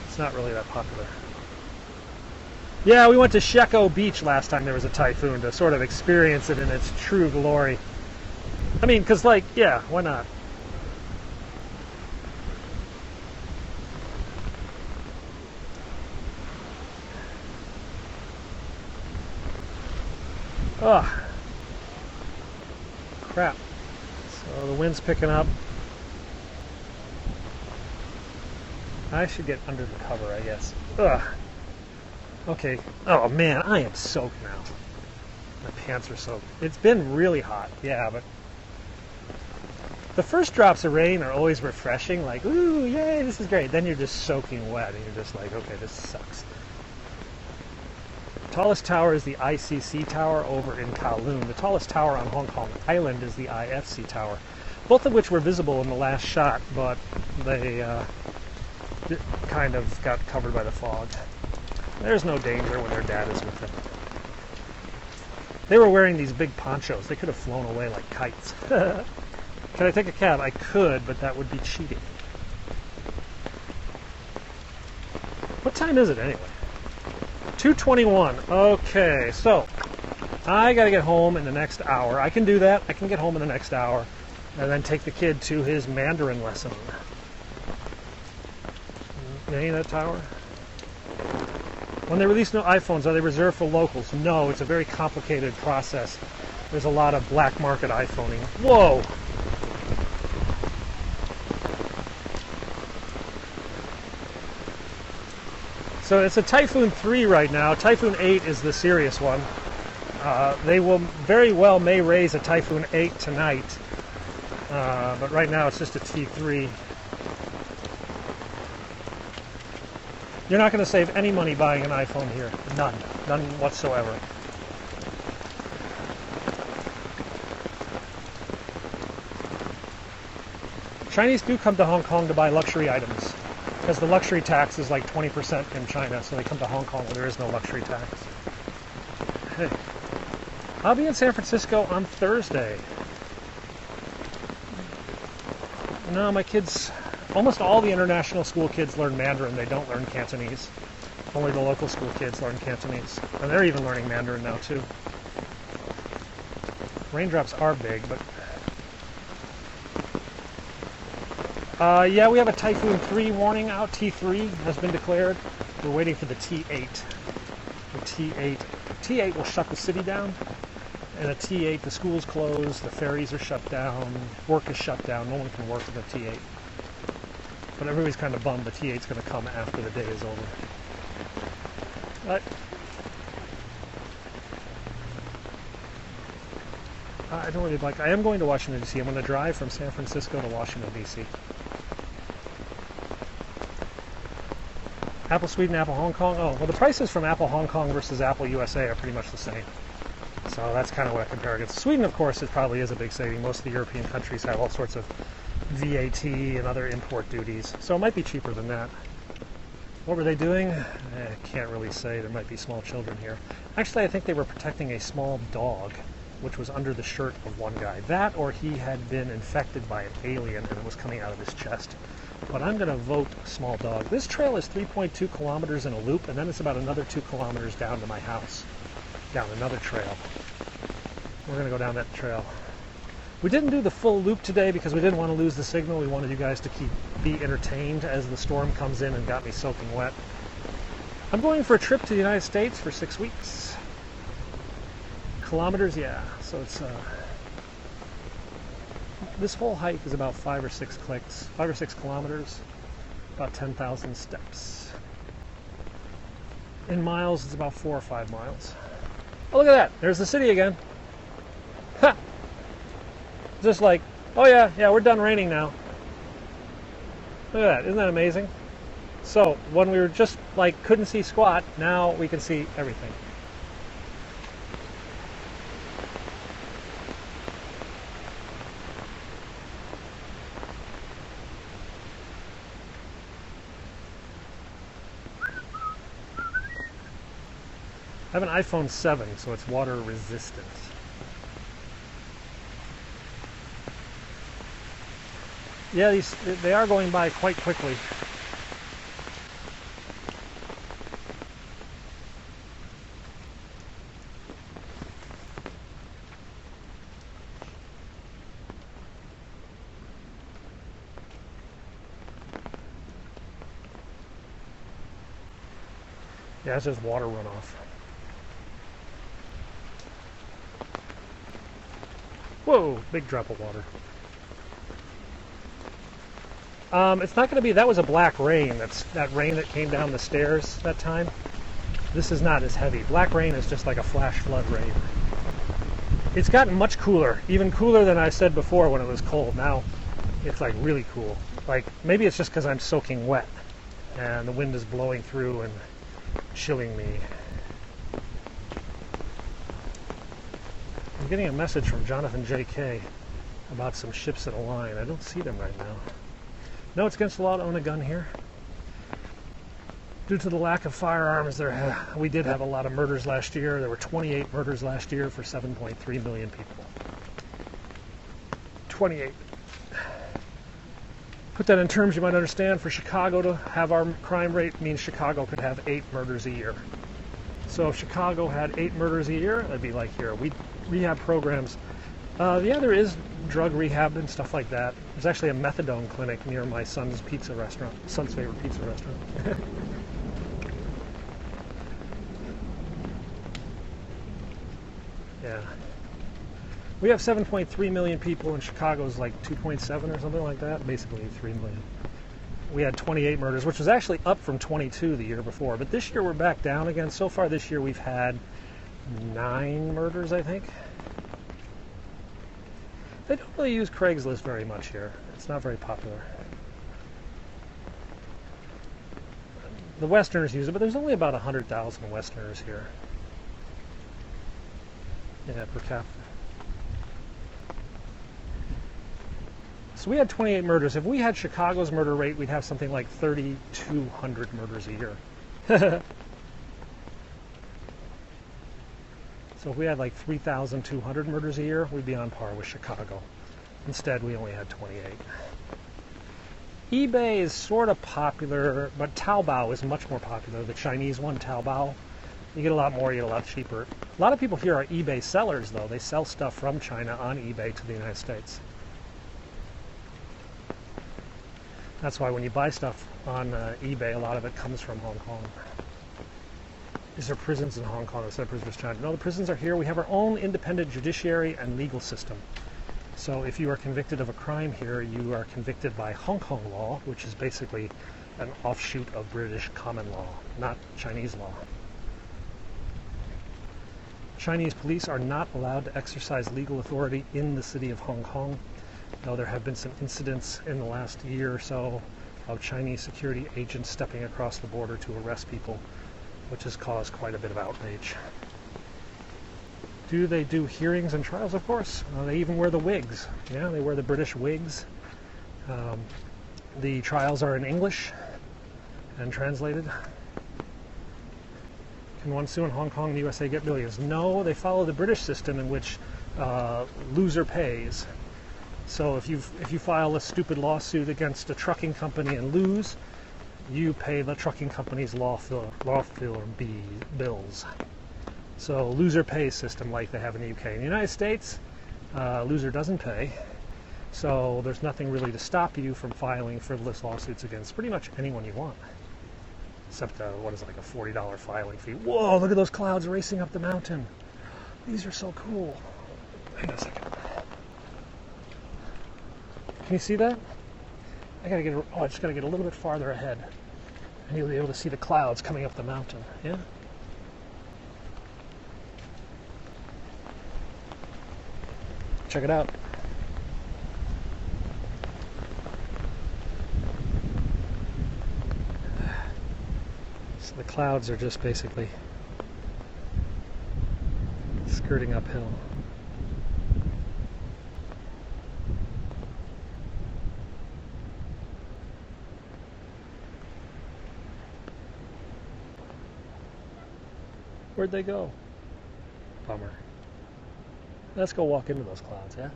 it's not really that popular. Yeah, we went to Sheko Beach last time there was a typhoon to sort of experience it in its true glory. I mean, because, like, yeah, why not? Oh, crap. So the wind's picking up. I should get under the cover, I guess. Ugh. Okay. Oh man, I am soaked now. My pants are soaked. It's been really hot, yeah, but the first drops of rain are always refreshing, like, ooh, yay, this is great. Then you're just soaking wet, and you're just like, okay, this sucks. The tallest tower is the ICC tower over in Kowloon. The tallest tower on Hong Kong Island is the IFC tower, both of which were visible in the last shot, but they kind of got covered by the fog. There's no danger when their dad is with them. They were wearing these big ponchos. They could have flown away like kites. Can I take a cab? I could, but that would be cheating. What time is it anyway? 2:21. Okay, so I got to get home in the next hour. I can do that. I can get home in the next hour and then take the kid to his Mandarin lesson. Any of that tower? When they release new iPhones, are they reserved for locals? No, it's a very complicated process. There's a lot of black market iPhoning. Whoa! So it's a Typhoon 3 right now. Typhoon 8 is the serious one. They will very well may raise a Typhoon 8 tonight. But right now it's just a T3. You're not going to save any money buying an iPhone here. None. None whatsoever. Chinese do come to Hong Kong to buy luxury items, because the luxury tax is like 20% in China, so they come to Hong Kong where there is no luxury tax. Hey, I'll be in San Francisco on Thursday. No, my kids, almost all the international school kids learn Mandarin. They don't learn Cantonese. Only the local school kids learn Cantonese. And they're even learning Mandarin now, too. Raindrops are big, but... yeah, we have a Typhoon 3 warning out. T3 has been declared. We're waiting for the T8. The T8 will shut the city down. And a T8, the school's closed, the ferries are shut down, work is shut down, no one can work with a T8. But everybody's kind of bummed the T8's going to come after the day is over. But I don't really like, I am going to Washington, D.C. I'm going to drive from San Francisco to Washington, D.C. Apple Sweden, Apple Hong Kong. Oh, well, the prices from Apple Hong Kong versus Apple USA are pretty much the same. So that's kind of what I compare against. Sweden, of course, it probably is a big saving. Most of the European countries have all sorts of VAT and other import duties. So it might be cheaper than that. What were they doing? I can't really say. There might be small children here. Actually, I think they were protecting a small dog, which was under the shirt of one guy. That, or he had been infected by an alien and it was coming out of his chest. But I'm going to vote small dog. This trail is 3.2 kilometers in a loop, and then it's about another 2 kilometers down to my house. Down another trail. We're going to go down that trail. We didn't do the full loop today because we didn't want to lose the signal. We wanted you guys to be entertained as the storm comes in and got me soaking wet. I'm going for a trip to the United States for 6 weeks. Kilometers, yeah. So it's this whole hike is about 5 or 6 kilometers, about 10,000 steps. In miles, it's about 4 or 5 miles. Oh, look at that! There's the city again. Ha! Just like, oh yeah, we're done raining now. Look at that, isn't that amazing? So, when we were just like couldn't see squat, now we can see everything. I have an iPhone 7, so it's water resistant. Yeah, they are going by quite quickly. Yeah, it's just water runoff. Whoa, big drop of water. It's not going to be, that was a black rain. That rain that came down the stairs that time. This is not as heavy. Black rain is just like a flash flood rain. It's gotten much cooler, even cooler than I said before when it was cold. Now it's like really cool. Like maybe it's just because I'm soaking wet and the wind is blowing through and chilling me. I'm getting a message from Jonathan J.K. about some ships in a line. I don't see them right now. No, it's against the law to own a gun here. Due to the lack of firearms, we did have a lot of murders last year. There were 28 murders last year for 7.3 million people. 28. Put that in terms you might understand. For Chicago to have our crime rate means Chicago could have 8 murders a year. So if Chicago had 8 murders a year, that'd be like here. We have programs Yeah, there is drug rehab and stuff like that. There's actually a methadone clinic near my son's pizza restaurant, son's favorite pizza restaurant. Yeah. We have 7.3 million people, and Chicago's like 2.7 or something like that, basically 3 million. We had 28 murders, which was actually up from 22 the year before. But this year we're back down again. So far this year we've had 9 murders, I think. They don't really use Craigslist very much here. It's not very popular. The Westerners use it, but there's only about 100,000 Westerners here. Yeah, per capita. So we had 28 murders. If we had Chicago's murder rate, we'd have something like 3,200 murders a year. So if we had like 3,200 murders a year, we'd be on par with Chicago. Instead, we only had 28. eBay is sort of popular, but Taobao is much more popular. The Chinese one, Taobao. You get a lot more, you get a lot cheaper. A lot of people here are eBay sellers, though. They sell stuff from China on eBay to the United States. That's why when you buy stuff on eBay, a lot of it comes from Hong Kong. These are prisons in Hong Kong instead of prisons in China. No, the prisons are here. We have our own independent judiciary and legal system. So if you are convicted of a crime here, you are convicted by Hong Kong law, which is basically an offshoot of British common law, not Chinese law. Chinese police are not allowed to exercise legal authority in the city of Hong Kong. Though there have been some incidents in the last year or so of Chinese security agents stepping across the border to arrest people, which has caused quite a bit of outrage. Do they do hearings and trials? Of course. They even wear the wigs. Yeah, they wear the British wigs. The trials are in English and translated. Can one sue in Hong Kong and the USA get billions? No, they follow the British system in which loser pays. So if you file a stupid lawsuit against a trucking company and lose, you pay the trucking company's law firm bills. So loser pays system like they have in the UK. In the United States, loser doesn't pay. So there's nothing really to stop you from filing frivolous lawsuits against pretty much anyone you want. Except what is it, like a $40 filing fee. Whoa, look at those clouds racing up the mountain. These are so cool. Hang on a second. Can you see that? I just gotta get a little bit farther ahead, and you'll be able to see the clouds coming up the mountain. Yeah. Check it out. So the clouds are just basically skirting uphill. Where'd they go? Bummer. Let's go walk into those clouds, yeah?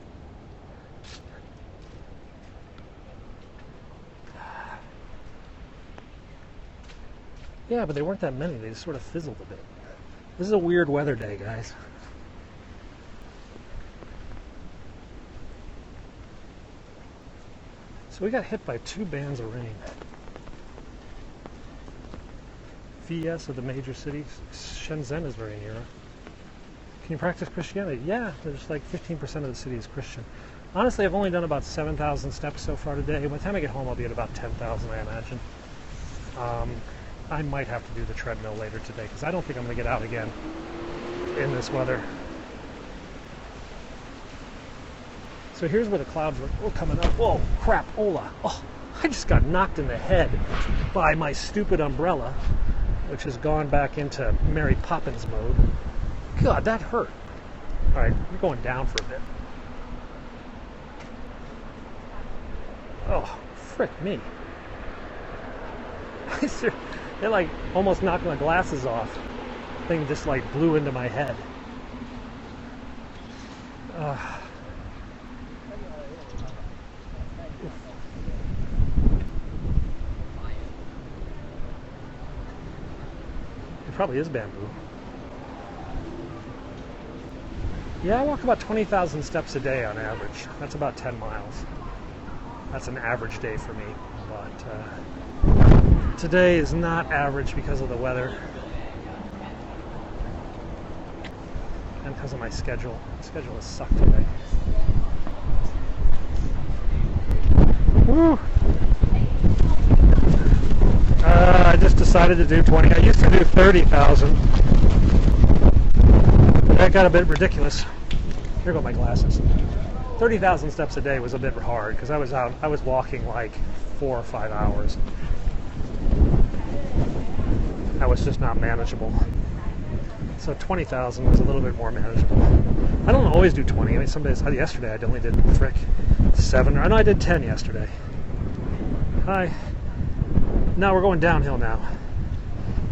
Yeah, but they weren't that many. They just sort of fizzled a bit. This is a weird weather day, guys. So we got hit by 2 bands of rain. VS of the major cities. Shenzhen is very near. Can you practice Christianity? Yeah, there's like 15% of the city is Christian. Honestly, I've only done about 7,000 steps so far today. By the time I get home, I'll be at about 10,000, I imagine. I might have to do the treadmill later today because I don't think I'm going to get out again in this weather. So here's where the clouds were coming up. Whoa, crap, Ola. Oh, I just got knocked in the head by my stupid umbrella, which has gone back into Mary Poppins mode. God, that hurt. All right, we're going down for a bit. Oh, frick me. It like almost knocked my glasses off. The thing just like blew into my head. It probably is bamboo. Yeah, I walk about 20,000 steps a day on average. That's about 10 miles. That's an average day for me. But today is not average because of the weather and because of my schedule. My schedule has sucked today. Woo! I just decided to do 20. I used to do 30,000. That got a bit ridiculous. Here go my glasses. 30,000 steps a day was a bit hard because I was walking like 4 or 5 hours. That was just not manageable. So 20,000 was a little bit more manageable. I don't always do 20. I mean, some days, yesterday I only did 7. I know I did 10 yesterday. Hi. Now we're going downhill now.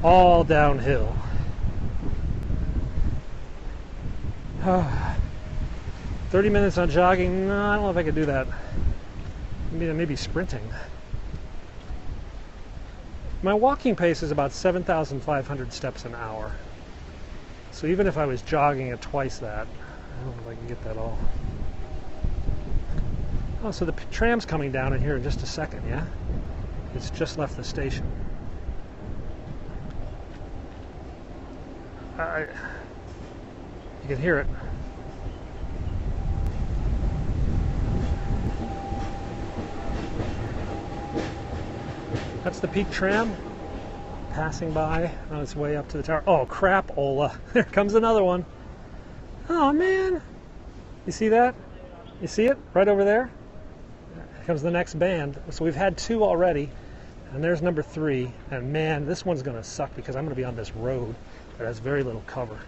All downhill. 30 minutes on jogging, no, I don't know if I could do that. Maybe sprinting. My walking pace is about 7,500 steps an hour. So even if I was jogging at twice that, I don't know if I can get that all. Oh, so the tram's coming down in here in just a second, yeah? It's just left the station. You can hear it. That's the Peak tram passing by on its way up to the tower. Oh, crap, Ola. There comes another one. Oh, man. You see that? You see it? Right over there? Here comes the next band. So we've had 2 already, and there's number 3. And, man, this one's going to suck because I'm going to be on this road that has very little cover.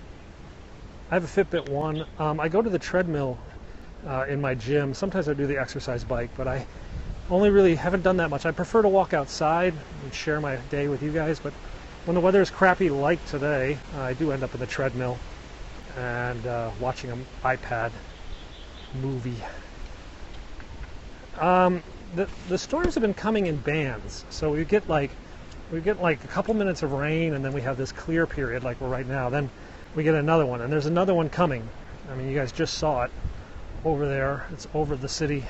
I have a Fitbit 1. I go to the treadmill in my gym. Sometimes I do the exercise bike, but I only really haven't done that much. I prefer to walk outside and share my day with you guys, but when the weather is crappy like today, I do end up in the treadmill and watching an iPad movie. The storms have been coming in bands, so we get like a couple minutes of rain, and then we have this clear period like we're right now. Then we get another one, and there's another one coming. I mean, you guys just saw it over there. It's over the city.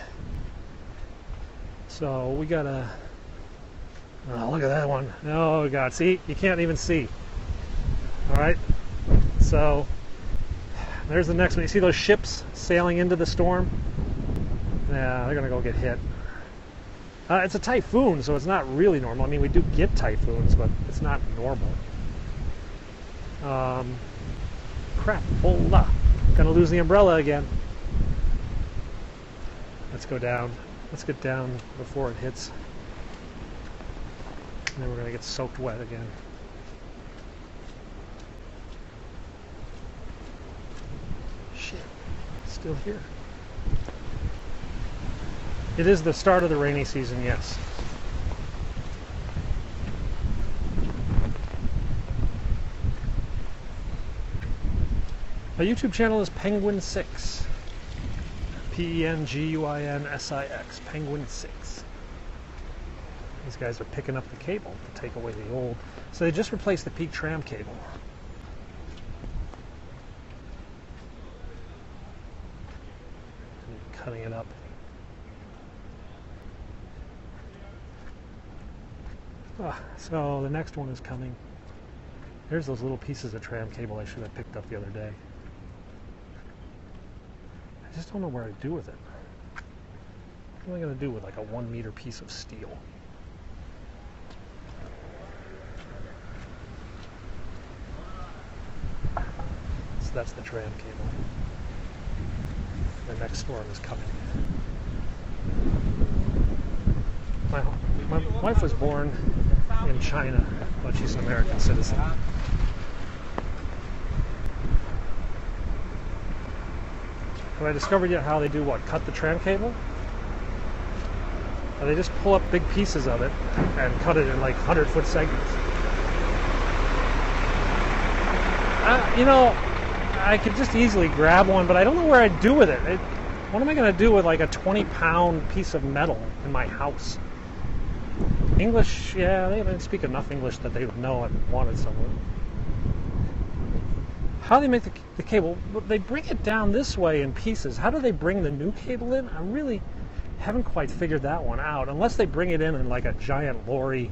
So we gotta, oh, look at that one. Oh God, see, you can't even see. All right, so there's the next one. You see those ships sailing into the storm? Yeah, they're gonna go get hit. It's a typhoon, so it's not really normal. I mean, we do get typhoons, but it's not normal. Crap, hola. Gonna lose the umbrella again. Let's go down. Let's get down before it hits. And then we're going to get soaked wet again. Shit. It's still here. It is the start of the rainy season, yes. My YouTube channel is Penguin6. Penguin6. Penguin6. These guys are picking up the cable to take away the old. So they just replaced the Peak tram cable. And cutting it up. So the next one is coming. There's those little pieces of tram cable I should have picked up the other day. I just don't know where I'd do with it. What am I going to do with like a 1 meter piece of steel? So that's the tram cable. The next storm is coming. My wife was born in China, but she's an American citizen. Have I discovered yet how they do what? Cut the tram cable? Or they just pull up big pieces of it and cut it in like 100-foot segments. You know, I could just easily grab one, but I don't know where I'd do with it. What am I going to do with like a 20-pound piece of metal in my house? English, yeah, they don't speak enough English that they would know I wanted someone. How do they make the cable? They bring it down this way in pieces. How do they bring the new cable in? I really haven't quite figured that one out, unless they bring it in like a giant lorry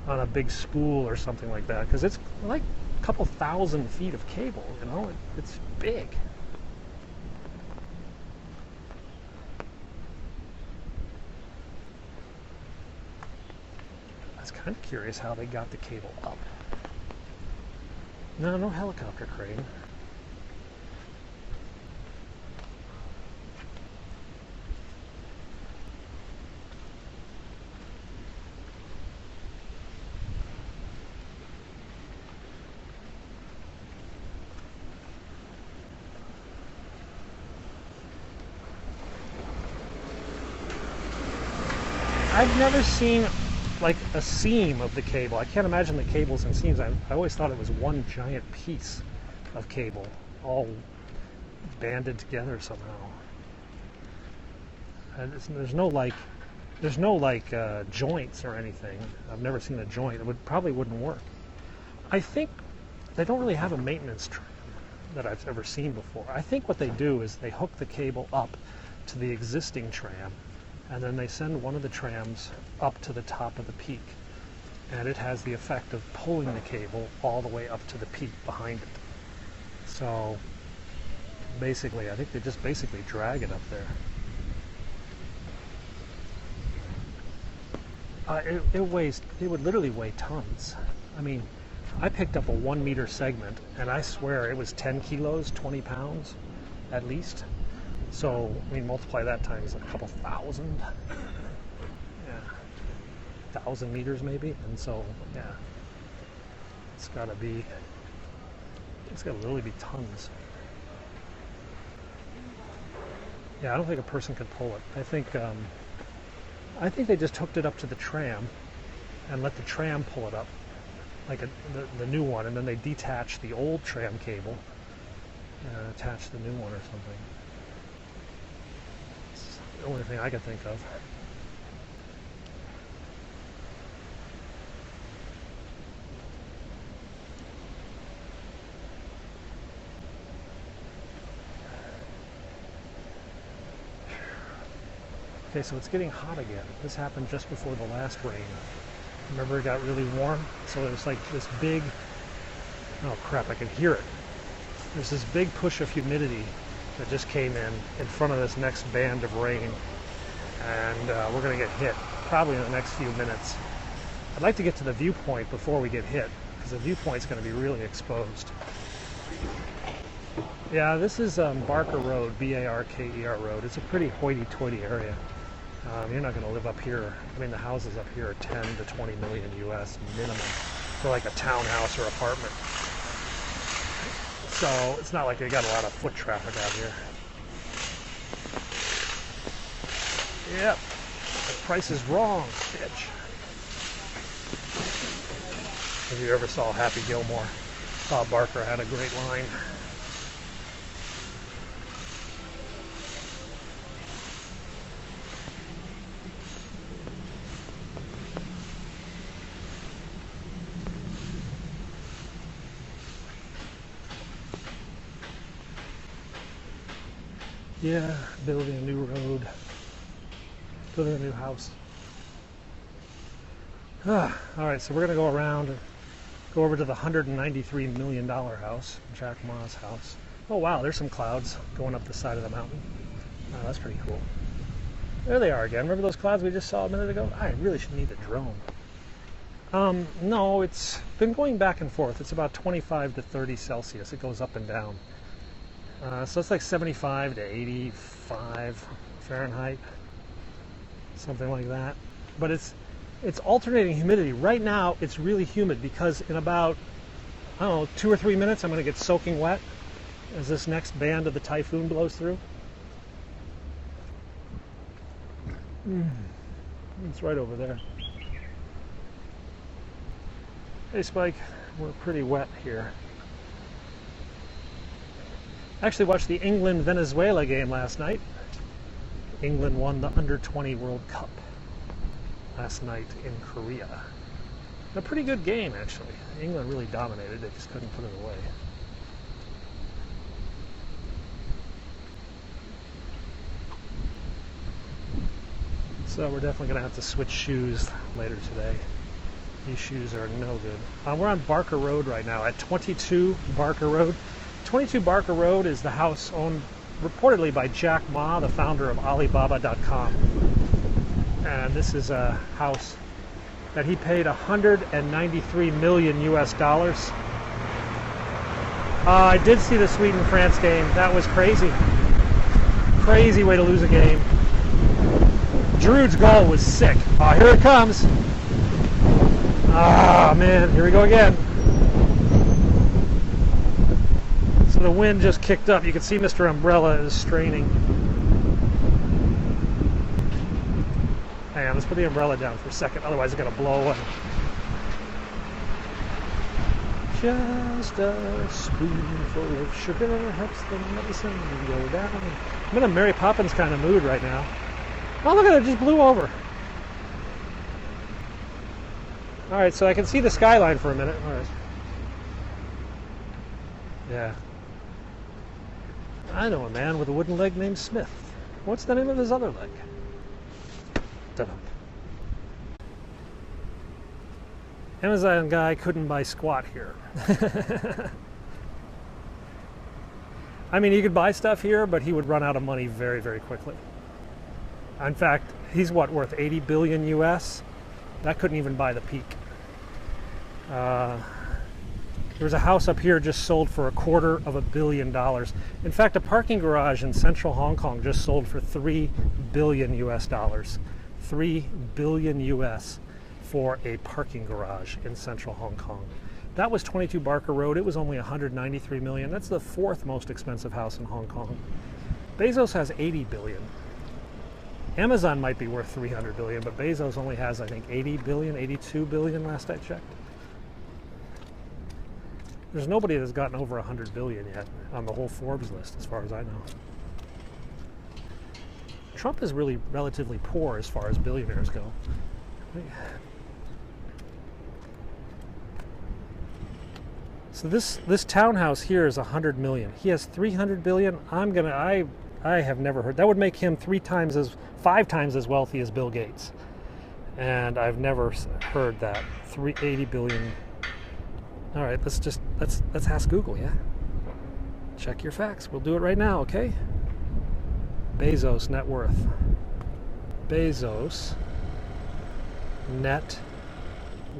on a big spool or something like that, because it's like a couple thousand feet of cable, you know? It's big. I was kind of curious how they got the cable up. No, no helicopter crane. I've never seen like a seam of the cable. I can't imagine the cables in seams. I always thought it was one giant piece of cable, all banded together somehow. And there's no joints or anything. I've never seen a joint. It probably wouldn't work. I think they don't really have a maintenance tram that I've ever seen before. I think what they do is they hook the cable up to the existing tram, and then they send one of the trams up to the top of the peak, and it has the effect of pulling the cable all the way up to the peak behind it. So basically, I think they just basically drag it up there. It would literally weigh tons. I mean, I picked up a 1 meter segment, and I swear it was 10 kilos, 20 pounds at least. So, I mean, multiply that times a couple thousand. Yeah. 1,000 meters maybe. And so, yeah. It's gotta literally be tons. Yeah, I don't think a person could pull it. I think they just hooked it up to the tram and let the tram pull it up, like the new one, and then they detach the old tram cable and attach the new one or something. It's the only thing I can think of. Okay, so it's getting hot again. This happened just before the last rain. Remember, it got really warm? So there's like this big, oh crap, I can hear it. There's this big push of humidity that just came in front of this next band of rain. And we're gonna get hit probably in the next few minutes. I'd like to get to the viewpoint before we get hit, because the viewpoint's gonna be really exposed. Yeah, this is Barker Road, B-A-R-K-E-R Road. It's a pretty hoity-toity area. You're not going to live up here. I mean, the houses up here are 10 to 20 million US minimum for like a townhouse or apartment. So it's not like they got a lot of foot traffic out here. Yep, the price is wrong, bitch. If you ever saw Happy Gilmore, Bob Barker had a great line. Yeah, building a new road, building a new house. All right, so we're gonna go around and go over to the $193 million house, Jack Ma's house. Oh wow, there's some clouds going up the side of the mountain. Oh, that's pretty cool. There they are again. Remember those clouds we just saw a minute ago? I really should need a drone. No, it's been going back and forth. It's about 25 to 30 Celsius. It goes up and down. So it's like 75 to 85 Fahrenheit, something like that. But it's alternating humidity. Right now, it's really humid because in about, I don't know, 2 or 3 minutes, I'm going to get soaking wet as this next band of the typhoon blows through. It's right over there. Hey, Spike, we're pretty wet here. I actually watched the England-Venezuela game last night. England won the Under-20 World Cup last night in Korea. A pretty good game, actually. England really dominated. They just couldn't put it away. So we're definitely going to have to switch shoes later today. These shoes are no good. We're on Barker Road right now at 22 Barker Road. 22 Barker Road is the house owned reportedly by Jack Ma, the founder of Alibaba.com. And this is a house that he paid 193 million US dollars. I did see the Sweden-France game. That was crazy. Crazy way to lose a game. Giroud's goal was sick. Oh, here it comes. Ah, man, here we go again. So the wind just kicked up. You can see Mr. Umbrella is straining. Hang on, let's put the umbrella down for a second, otherwise it's going to blow away. Just a spoonful of sugar helps the medicine go down. I'm in a Mary Poppins kind of mood right now. Oh, look at it, it just blew over. All right, so I can see the skyline for a minute. All right. Yeah. I know a man with a wooden leg named Smith. What's the name of his other leg? Ta-da. Amazon guy couldn't buy squat here. I mean, he could buy stuff here, but he would run out of money very, very quickly. In fact, he's what, worth 80 billion US? That couldn't even buy the peak. There was a house up here just sold for $250 million. In fact, a parking garage in central Hong Kong just sold for 3 billion US dollars. 3 billion US for a parking garage in central Hong Kong. That was 22 Barker Road. It was only 193 million. That's the fourth most expensive house in Hong Kong. Bezos has 80 billion. Amazon might be worth 300 billion, but Bezos only has, I think, 80 billion, 82 billion last I checked. There's nobody that's gotten over 100 billion yet on the whole Forbes list, as far as I know. Trump is really relatively poor as far as billionaires go. So this townhouse here is 100 million. He has 300 billion. I have never heard. That would make him 5 times as wealthy as Bill Gates. And I've never heard that. 380 billion. All right, let's ask Google, yeah? Check your facts. We'll do it right now, okay? Bezos net worth. Bezos net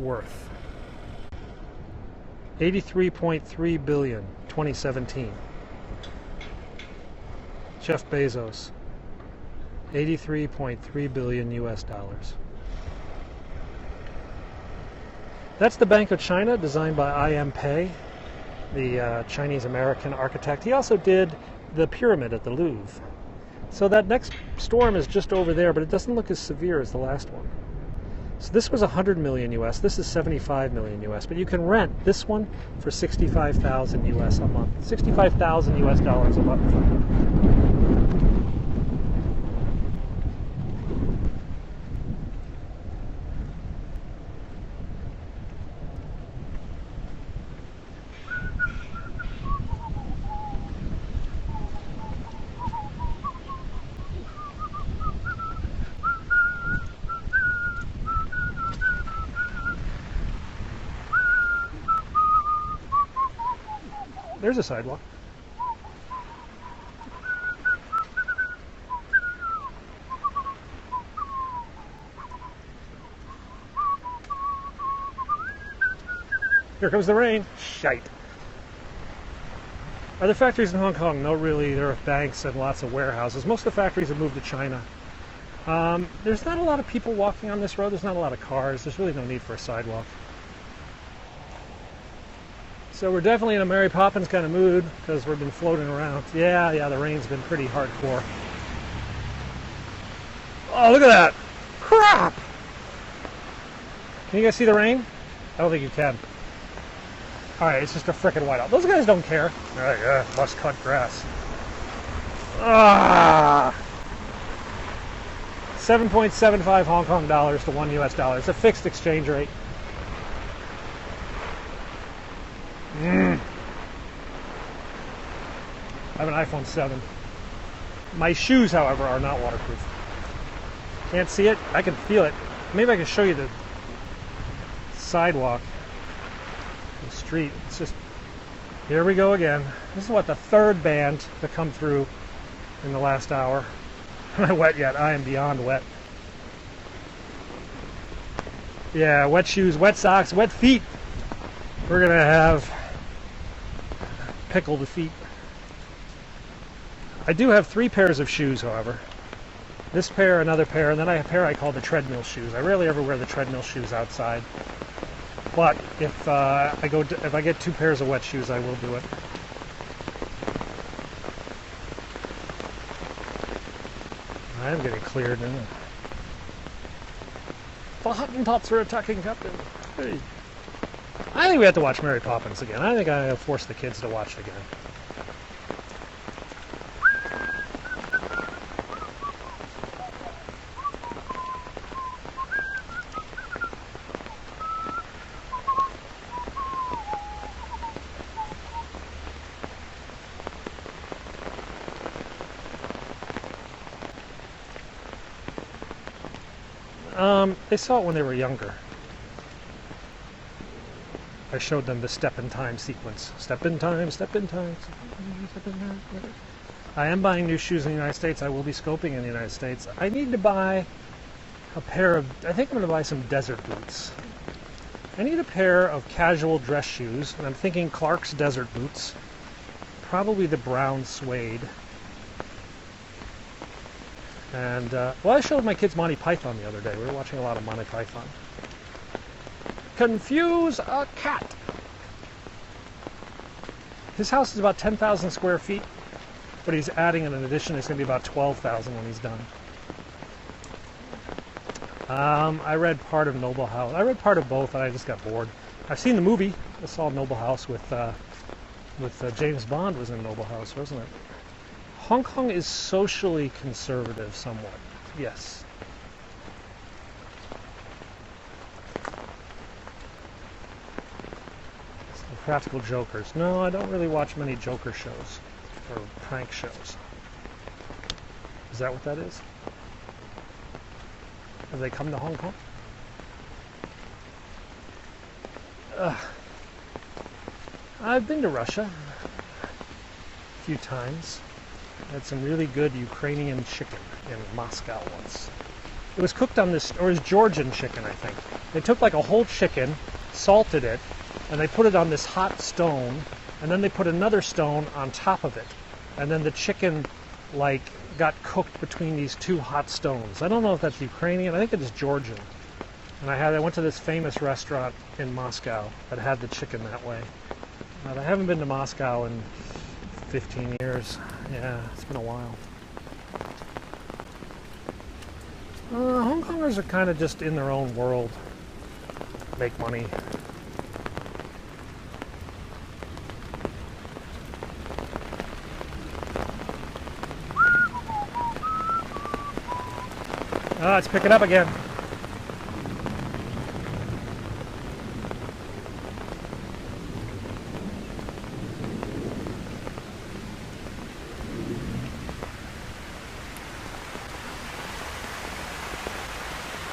worth. 83.3 billion, 2017. Jeff Bezos, 83.3 billion US dollars. That's the Bank of China, designed by I.M. Pei, the Chinese-American architect. He also did the pyramid at the Louvre. So that next storm is just over there, but it doesn't look as severe as the last one. So this was 100 million US. This is 75 million US. But you can rent this one for 65,000 US a month. 65,000 US dollars a month. There's a sidewalk. Here comes the rain. Shite. Other factories in Hong Kong? No, really. There are banks and lots of warehouses. Most of the factories have moved to China. There's not a lot of people walking on this road. There's not a lot of cars. There's really no need for a sidewalk. So we're definitely in a Mary Poppins kind of mood because we've been floating around. Yeah, the rain's been pretty hardcore. Oh, look at that! Crap! Can you guys see the rain? I don't think you can. Alright, it's just a frickin' whiteout. Those guys don't care. Alright, yeah, must cut grass. Ah! 7.75 Hong Kong dollars to 1 US dollar. It's a fixed exchange rate. I have an iPhone 7. My shoes, however, are not waterproof. Can't see it? I can feel it. Maybe I can show you the sidewalk, the street. It's just, here we go again. This is what, the third band to come through in the last hour. I'm not wet yet. I am beyond wet. Yeah, wet shoes, wet socks, wet feet. We're gonna have pickled feet. I do have 3 pairs of shoes, however. This pair, another pair, and then I have a pair I call the treadmill shoes. I rarely ever wear the treadmill shoes outside. But if I get 2 pairs of wet shoes, I will do it. I am getting cleared now. The Hottentots are attacking Captain. Hey. I think we have to watch Mary Poppins again. I think I'm going to force the kids to watch it again. They saw it when they were younger. I showed them the step in time sequence. Step in time, step in time, step in time. I am buying new shoes in the United States. I will be scoping in the United States. I need to buy a pair of, I think I'm going to buy some desert boots. I need a pair of casual dress shoes, and I'm thinking Clark's desert boots. Probably the brown suede. And, well, I showed my kids Monty Python the other day. We were watching a lot of Monty Python. Confuse a cat. His house is about 10,000 square feet, but he's adding an addition. It's going to be about 12,000 when he's done. I read part of Noble House. I read part of both, and I just got bored. I've seen the movie. I saw Noble House with James Bond was in Noble House, wasn't it? Hong Kong is socially conservative somewhat, yes. The Practical Jokers. No, I don't really watch many Joker shows or prank shows. Is that what that is? Have they come to Hong Kong? I've been to Russia a few times. I had some really good Ukrainian chicken in Moscow once. It was cooked on this, or it was Georgian chicken, I think. They took like a whole chicken, salted it, and they put it on this hot stone, and then they put another stone on top of it. And then the chicken, like, got cooked between these 2 hot stones. I don't know if that's Ukrainian, I think it is Georgian. And I went to this famous restaurant in Moscow that had the chicken that way. I haven't been to Moscow in 15 years. Yeah, it's been a while. Hong Kongers are kind of just in their own world. Make money. It's picking up again.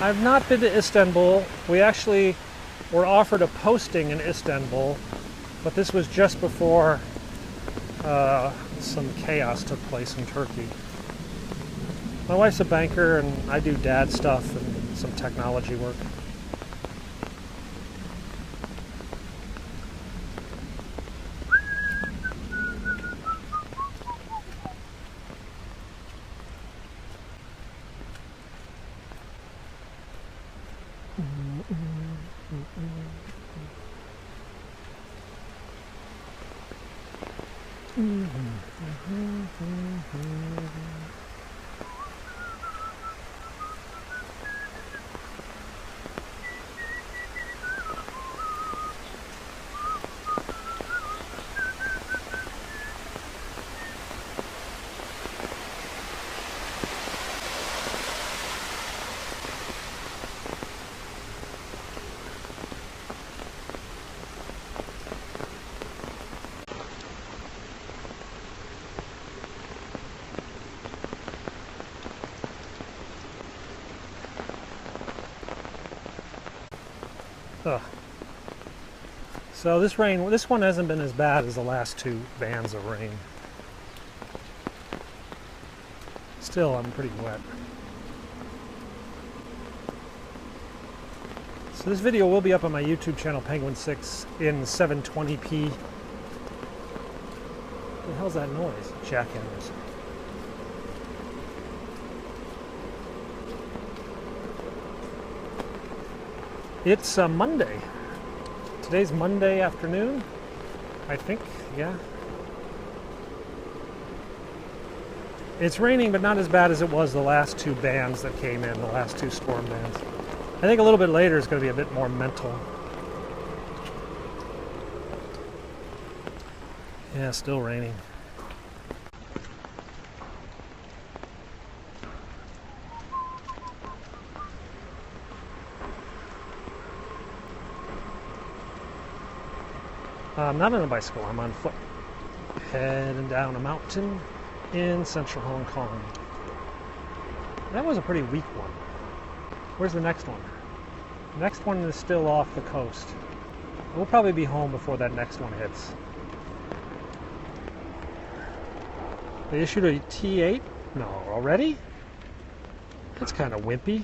I've not been to Istanbul. We actually were offered a posting in Istanbul, but this was just before some chaos took place in Turkey. My wife's a banker and I do dad stuff and some technology work. Ugh. So this one hasn't been as bad as the last two bands of rain. Still, I'm pretty wet. So this video will be up on my YouTube channel, Penguin6, in 720p. What the hell's that noise? Jackhammers. It's Monday. Today's Monday afternoon, I think, yeah. It's raining, but not as bad as it was the last two bands that came in, the last two storm bands. I think a little bit later is going to be a bit more mental. Yeah, still raining. I'm not on a bicycle, I'm on foot. Heading down a mountain in central Hong Kong. That was a pretty weak one. Where's the next one? The next one is still off the coast. We'll probably be home before that next one hits. They issued a T8? No, already? That's kind of wimpy.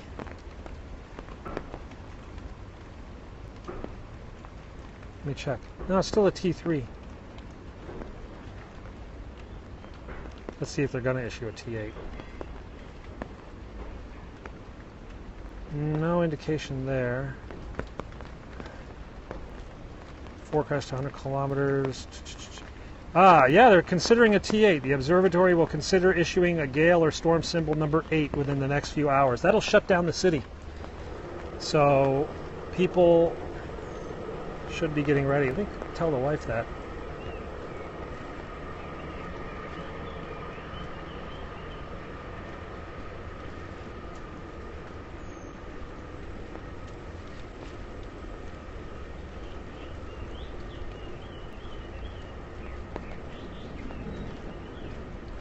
Let me check. No, it's still a T3. Let's see if they're going to issue a T8. No indication there. Forecast 100 kilometers. Ah, yeah, they're considering a T8. The observatory will consider issuing a gale or storm symbol number 8 within the next few hours. That'll shut down the city. So people should be getting ready. I think tell the wife that.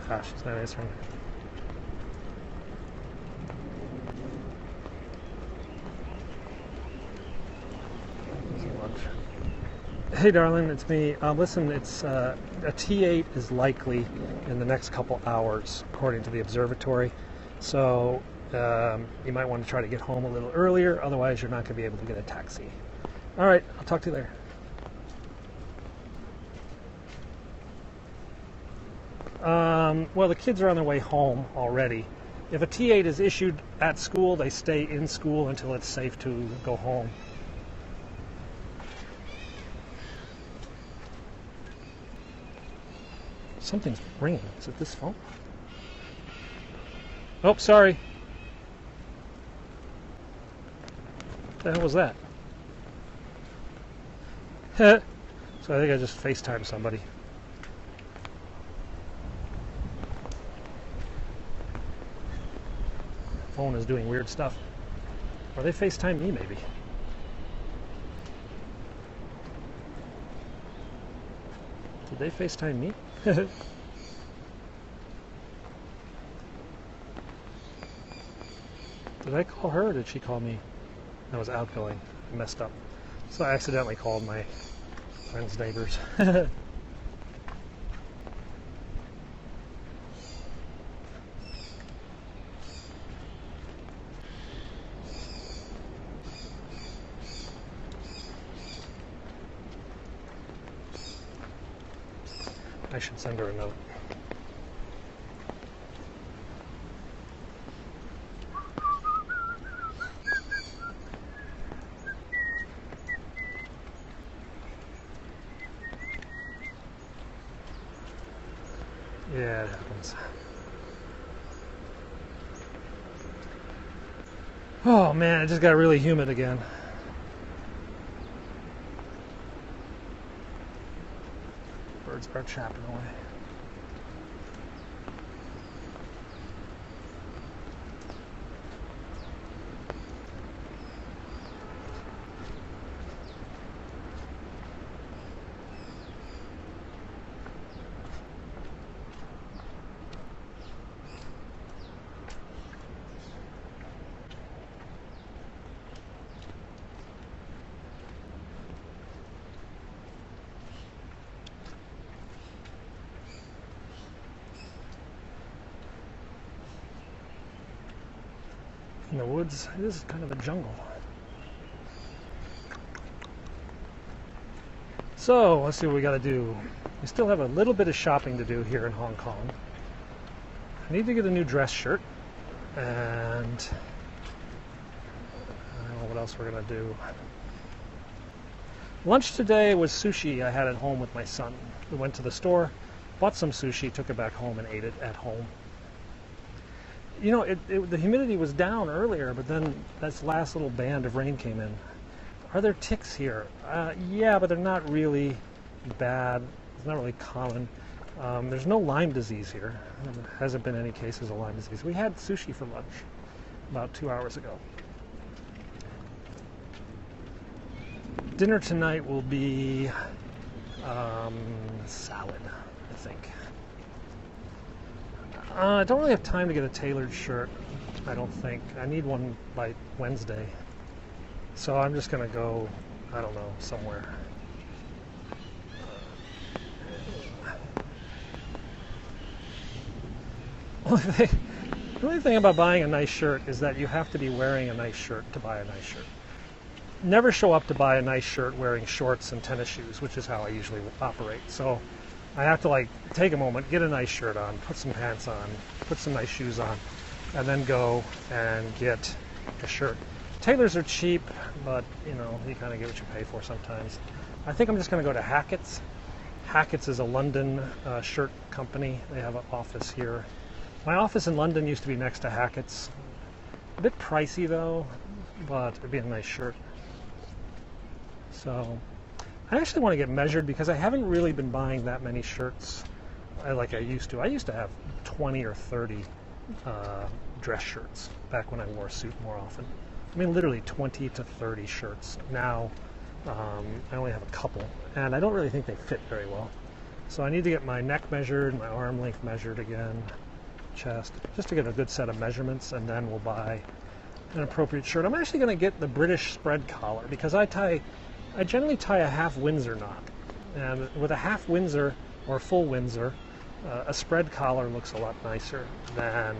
Gosh, she's not answering. Hey darling, it's me. Listen, it's a T8 is likely in the next couple hours, according to the observatory. So you might want to try to get home a little earlier, otherwise you're not going to be able to get a taxi. All right, I'll talk to you later. Well, the kids are on their way home already. If a T8 is issued at school, they stay in school until it's safe to go home. Something's ringing. Is it this phone? Oh, sorry. What the hell was that? So I think I just FaceTimed somebody. Phone is doing weird stuff. Or they FaceTime me, maybe. Did they FaceTime me? Did I call her or did she call me? That was outgoing. I messed up. So I accidentally called my friend's neighbors. I should send her a note. Yeah, it happens. Oh man, it just got really humid again. Birds are chapping away. in the woods. This is kind of a jungle. So let's see what we got to do. We still have a little bit of shopping to do here in Hong Kong. I need to get a new dress shirt, and I don't know what else we're going to do. Lunch today was sushi I had at home with my son. We went to the store, bought some sushi, took it back home and ate it at home. You know, the humidity was down earlier, but then this last little band of rain came in. Are there ticks here? Yeah, but they're not really bad. It's not really common. There's no Lyme disease here. There hasn't been any cases of Lyme disease. We had sushi for lunch about 2 hours ago. Dinner tonight will be salad, I think. I don't really have time to get a tailored shirt, I don't think. I need one by Wednesday. So I'm just going to go, I don't know, somewhere. The only thing about buying a nice shirt is that you have to be wearing a nice shirt to buy a nice shirt. Never show up to buy a nice shirt wearing shorts and tennis shoes, which is how I usually operate. So I have to like take a moment, get a nice shirt on, put some pants on, put some nice shoes on, and then go and get a shirt. Tailors are cheap, but you know, you kind of get what you pay for sometimes. I think I'm just going to go to Hackett's. Hackett's is a London shirt company. They have an office here. My office in London used to be next to Hackett's. A bit pricey though, but it'd be a nice shirt. So I actually want to get measured because I haven't really been buying that many shirts like I used to. I used to have 20 or 30 dress shirts back when I wore a suit more often. I mean, literally 20 to 30 shirts. Now I only have a couple, and I don't really think they fit very well. So I need to get my neck measured, my arm length measured again, chest, just to get a good set of measurements, and then we'll buy an appropriate shirt. I'm actually going to get the British spread collar because I generally tie a half Windsor knot, and with a half Windsor or full Windsor, a spread collar looks a lot nicer than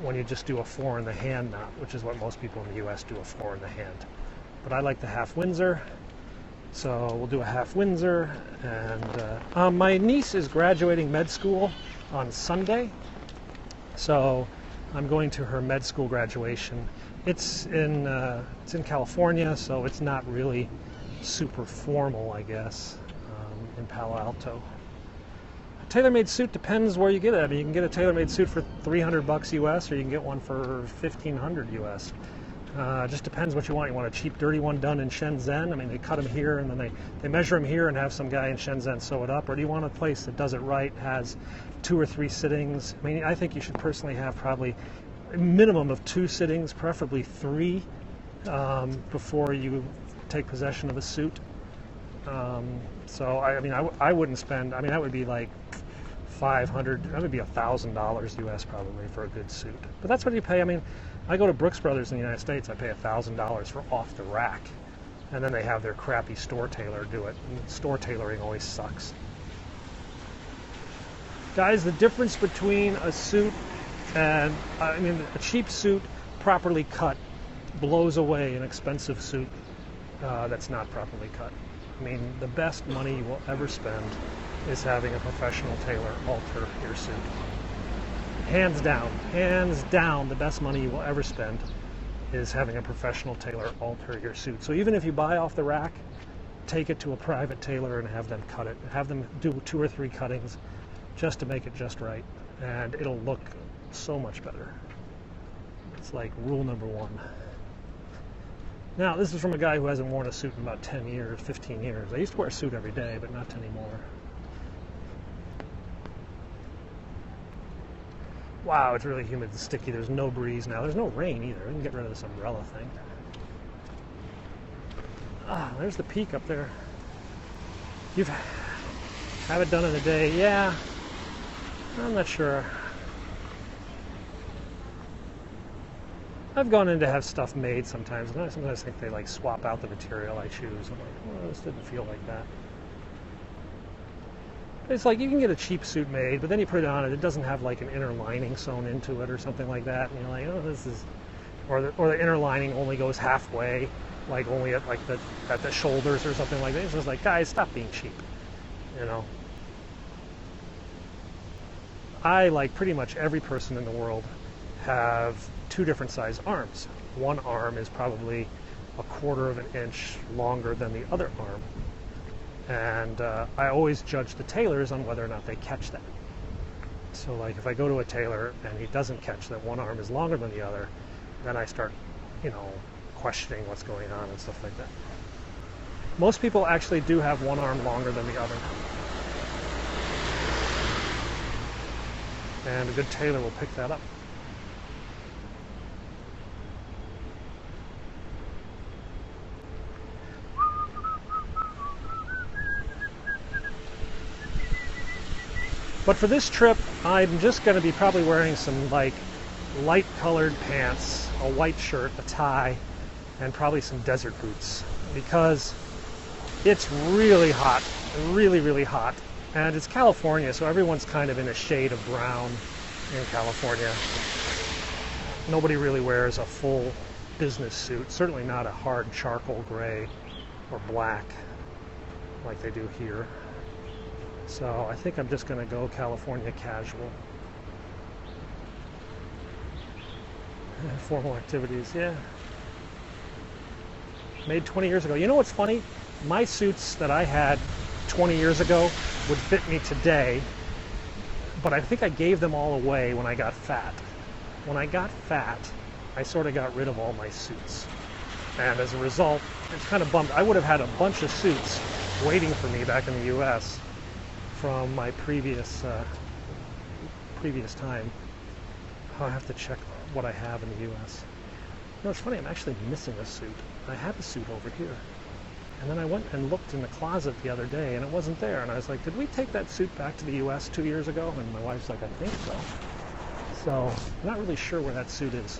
when you just do a 4 in the hand knot, which is what most people in the US do, a 4 in the hand. But I like the half Windsor, so we'll do a half Windsor. And my niece is graduating med school on Sunday, so I'm going to her med school graduation. It's in California, so it's not really super formal, I guess, in Palo Alto. A tailor-made suit depends where you get it. I mean, you can get a tailor-made suit for $300 US, or you can get one for $1,500 US. Just depends what you want. You want a cheap, dirty one done in Shenzhen? I mean, they cut them here, and then they measure them here and have some guy in Shenzhen sew it up. Or do you want a place that does it right, has 2 or 3 sittings? I mean, I think you should personally have probably a minimum of 2 sittings, preferably 3, before you take possession of a suit. So I mean, I wouldn't spend. I mean, that would be like $500. That would be $1,000 US probably for a good suit. But that's what you pay. I mean, I go to Brooks Brothers in the United States. I pay $1,000 for off the rack, and then they have their crappy store tailor do it. And store tailoring always sucks. Guys, the difference between a suit and a cheap suit properly cut blows away an expensive suit that's not properly cut. I mean, the best money you will ever spend is having a professional tailor alter your suit. Hands down, the best money you will ever spend is having a professional tailor alter your suit. So even if you buy off the rack, take it to a private tailor and have them cut it. Have them do 2 or 3 cuttings just to make it just right, and it'll look so much better. It's like rule number 1. Now, this is from a guy who hasn't worn a suit in about 10 years, 15 years. I used to wear a suit every day, but not anymore. Wow, it's really humid and sticky. There's no breeze now. There's no rain either. We can get rid of this umbrella thing. Ah, there's the peak up there. You've have it done in a day. Yeah, I'm not sure. I've gone in to have stuff made sometimes, and I sometimes think they like swap out the material I choose. I'm like, well, this didn't feel like that. It's like you can get a cheap suit made, but then you put it on and it doesn't have like an inner lining sewn into it or something like that, and you're like, oh, this or the inner lining only goes halfway, like only at the shoulders or something like that. It's just like, guys, stop being cheap, you know. I, like pretty much every person in the world, have two different size arms. One arm is probably a quarter of an inch longer than the other arm. And I always judge the tailors on whether or not they catch that. So like if I go to a tailor and he doesn't catch that one arm is longer than the other, then I start, you know, questioning what's going on and stuff like that. Most people actually do have one arm longer than the other. And a good tailor will pick that up. But for this trip, I'm just going to be probably wearing some like light colored pants, a white shirt, a tie, and probably some desert boots, because it's really hot, really, really hot. And it's California, so everyone's kind of in a shade of brown in California. Nobody really wears a full business suit, certainly not a hard charcoal gray or black like they do here. So I think I'm just going to go California casual. Formal activities, yeah. Made 20 years ago. You know what's funny? My suits that I had 20 years ago would fit me today, but I think I gave them all away when I got fat. When I got fat, I sort of got rid of all my suits. And as a result, it's kind of bummed. I would have had a bunch of suits waiting for me back in the US from my previous time. I'll have to check what I have in the US. No, it's funny, I'm actually missing a suit. I have a suit over here. And then I went and looked in the closet the other day and it wasn't there. And I was like, did we take that suit back to the US 2 years ago? And my wife's like, I think so. So, I'm not really sure where that suit is.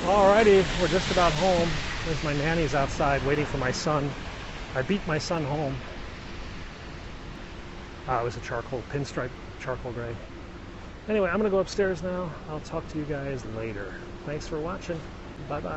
Alrighty, we're just about home. There's my nannies outside waiting for my son. I beat my son home. It was a charcoal, pinstripe charcoal gray. Anyway, I'm going to go upstairs now. I'll talk to you guys later. Thanks for watching. Bye-bye.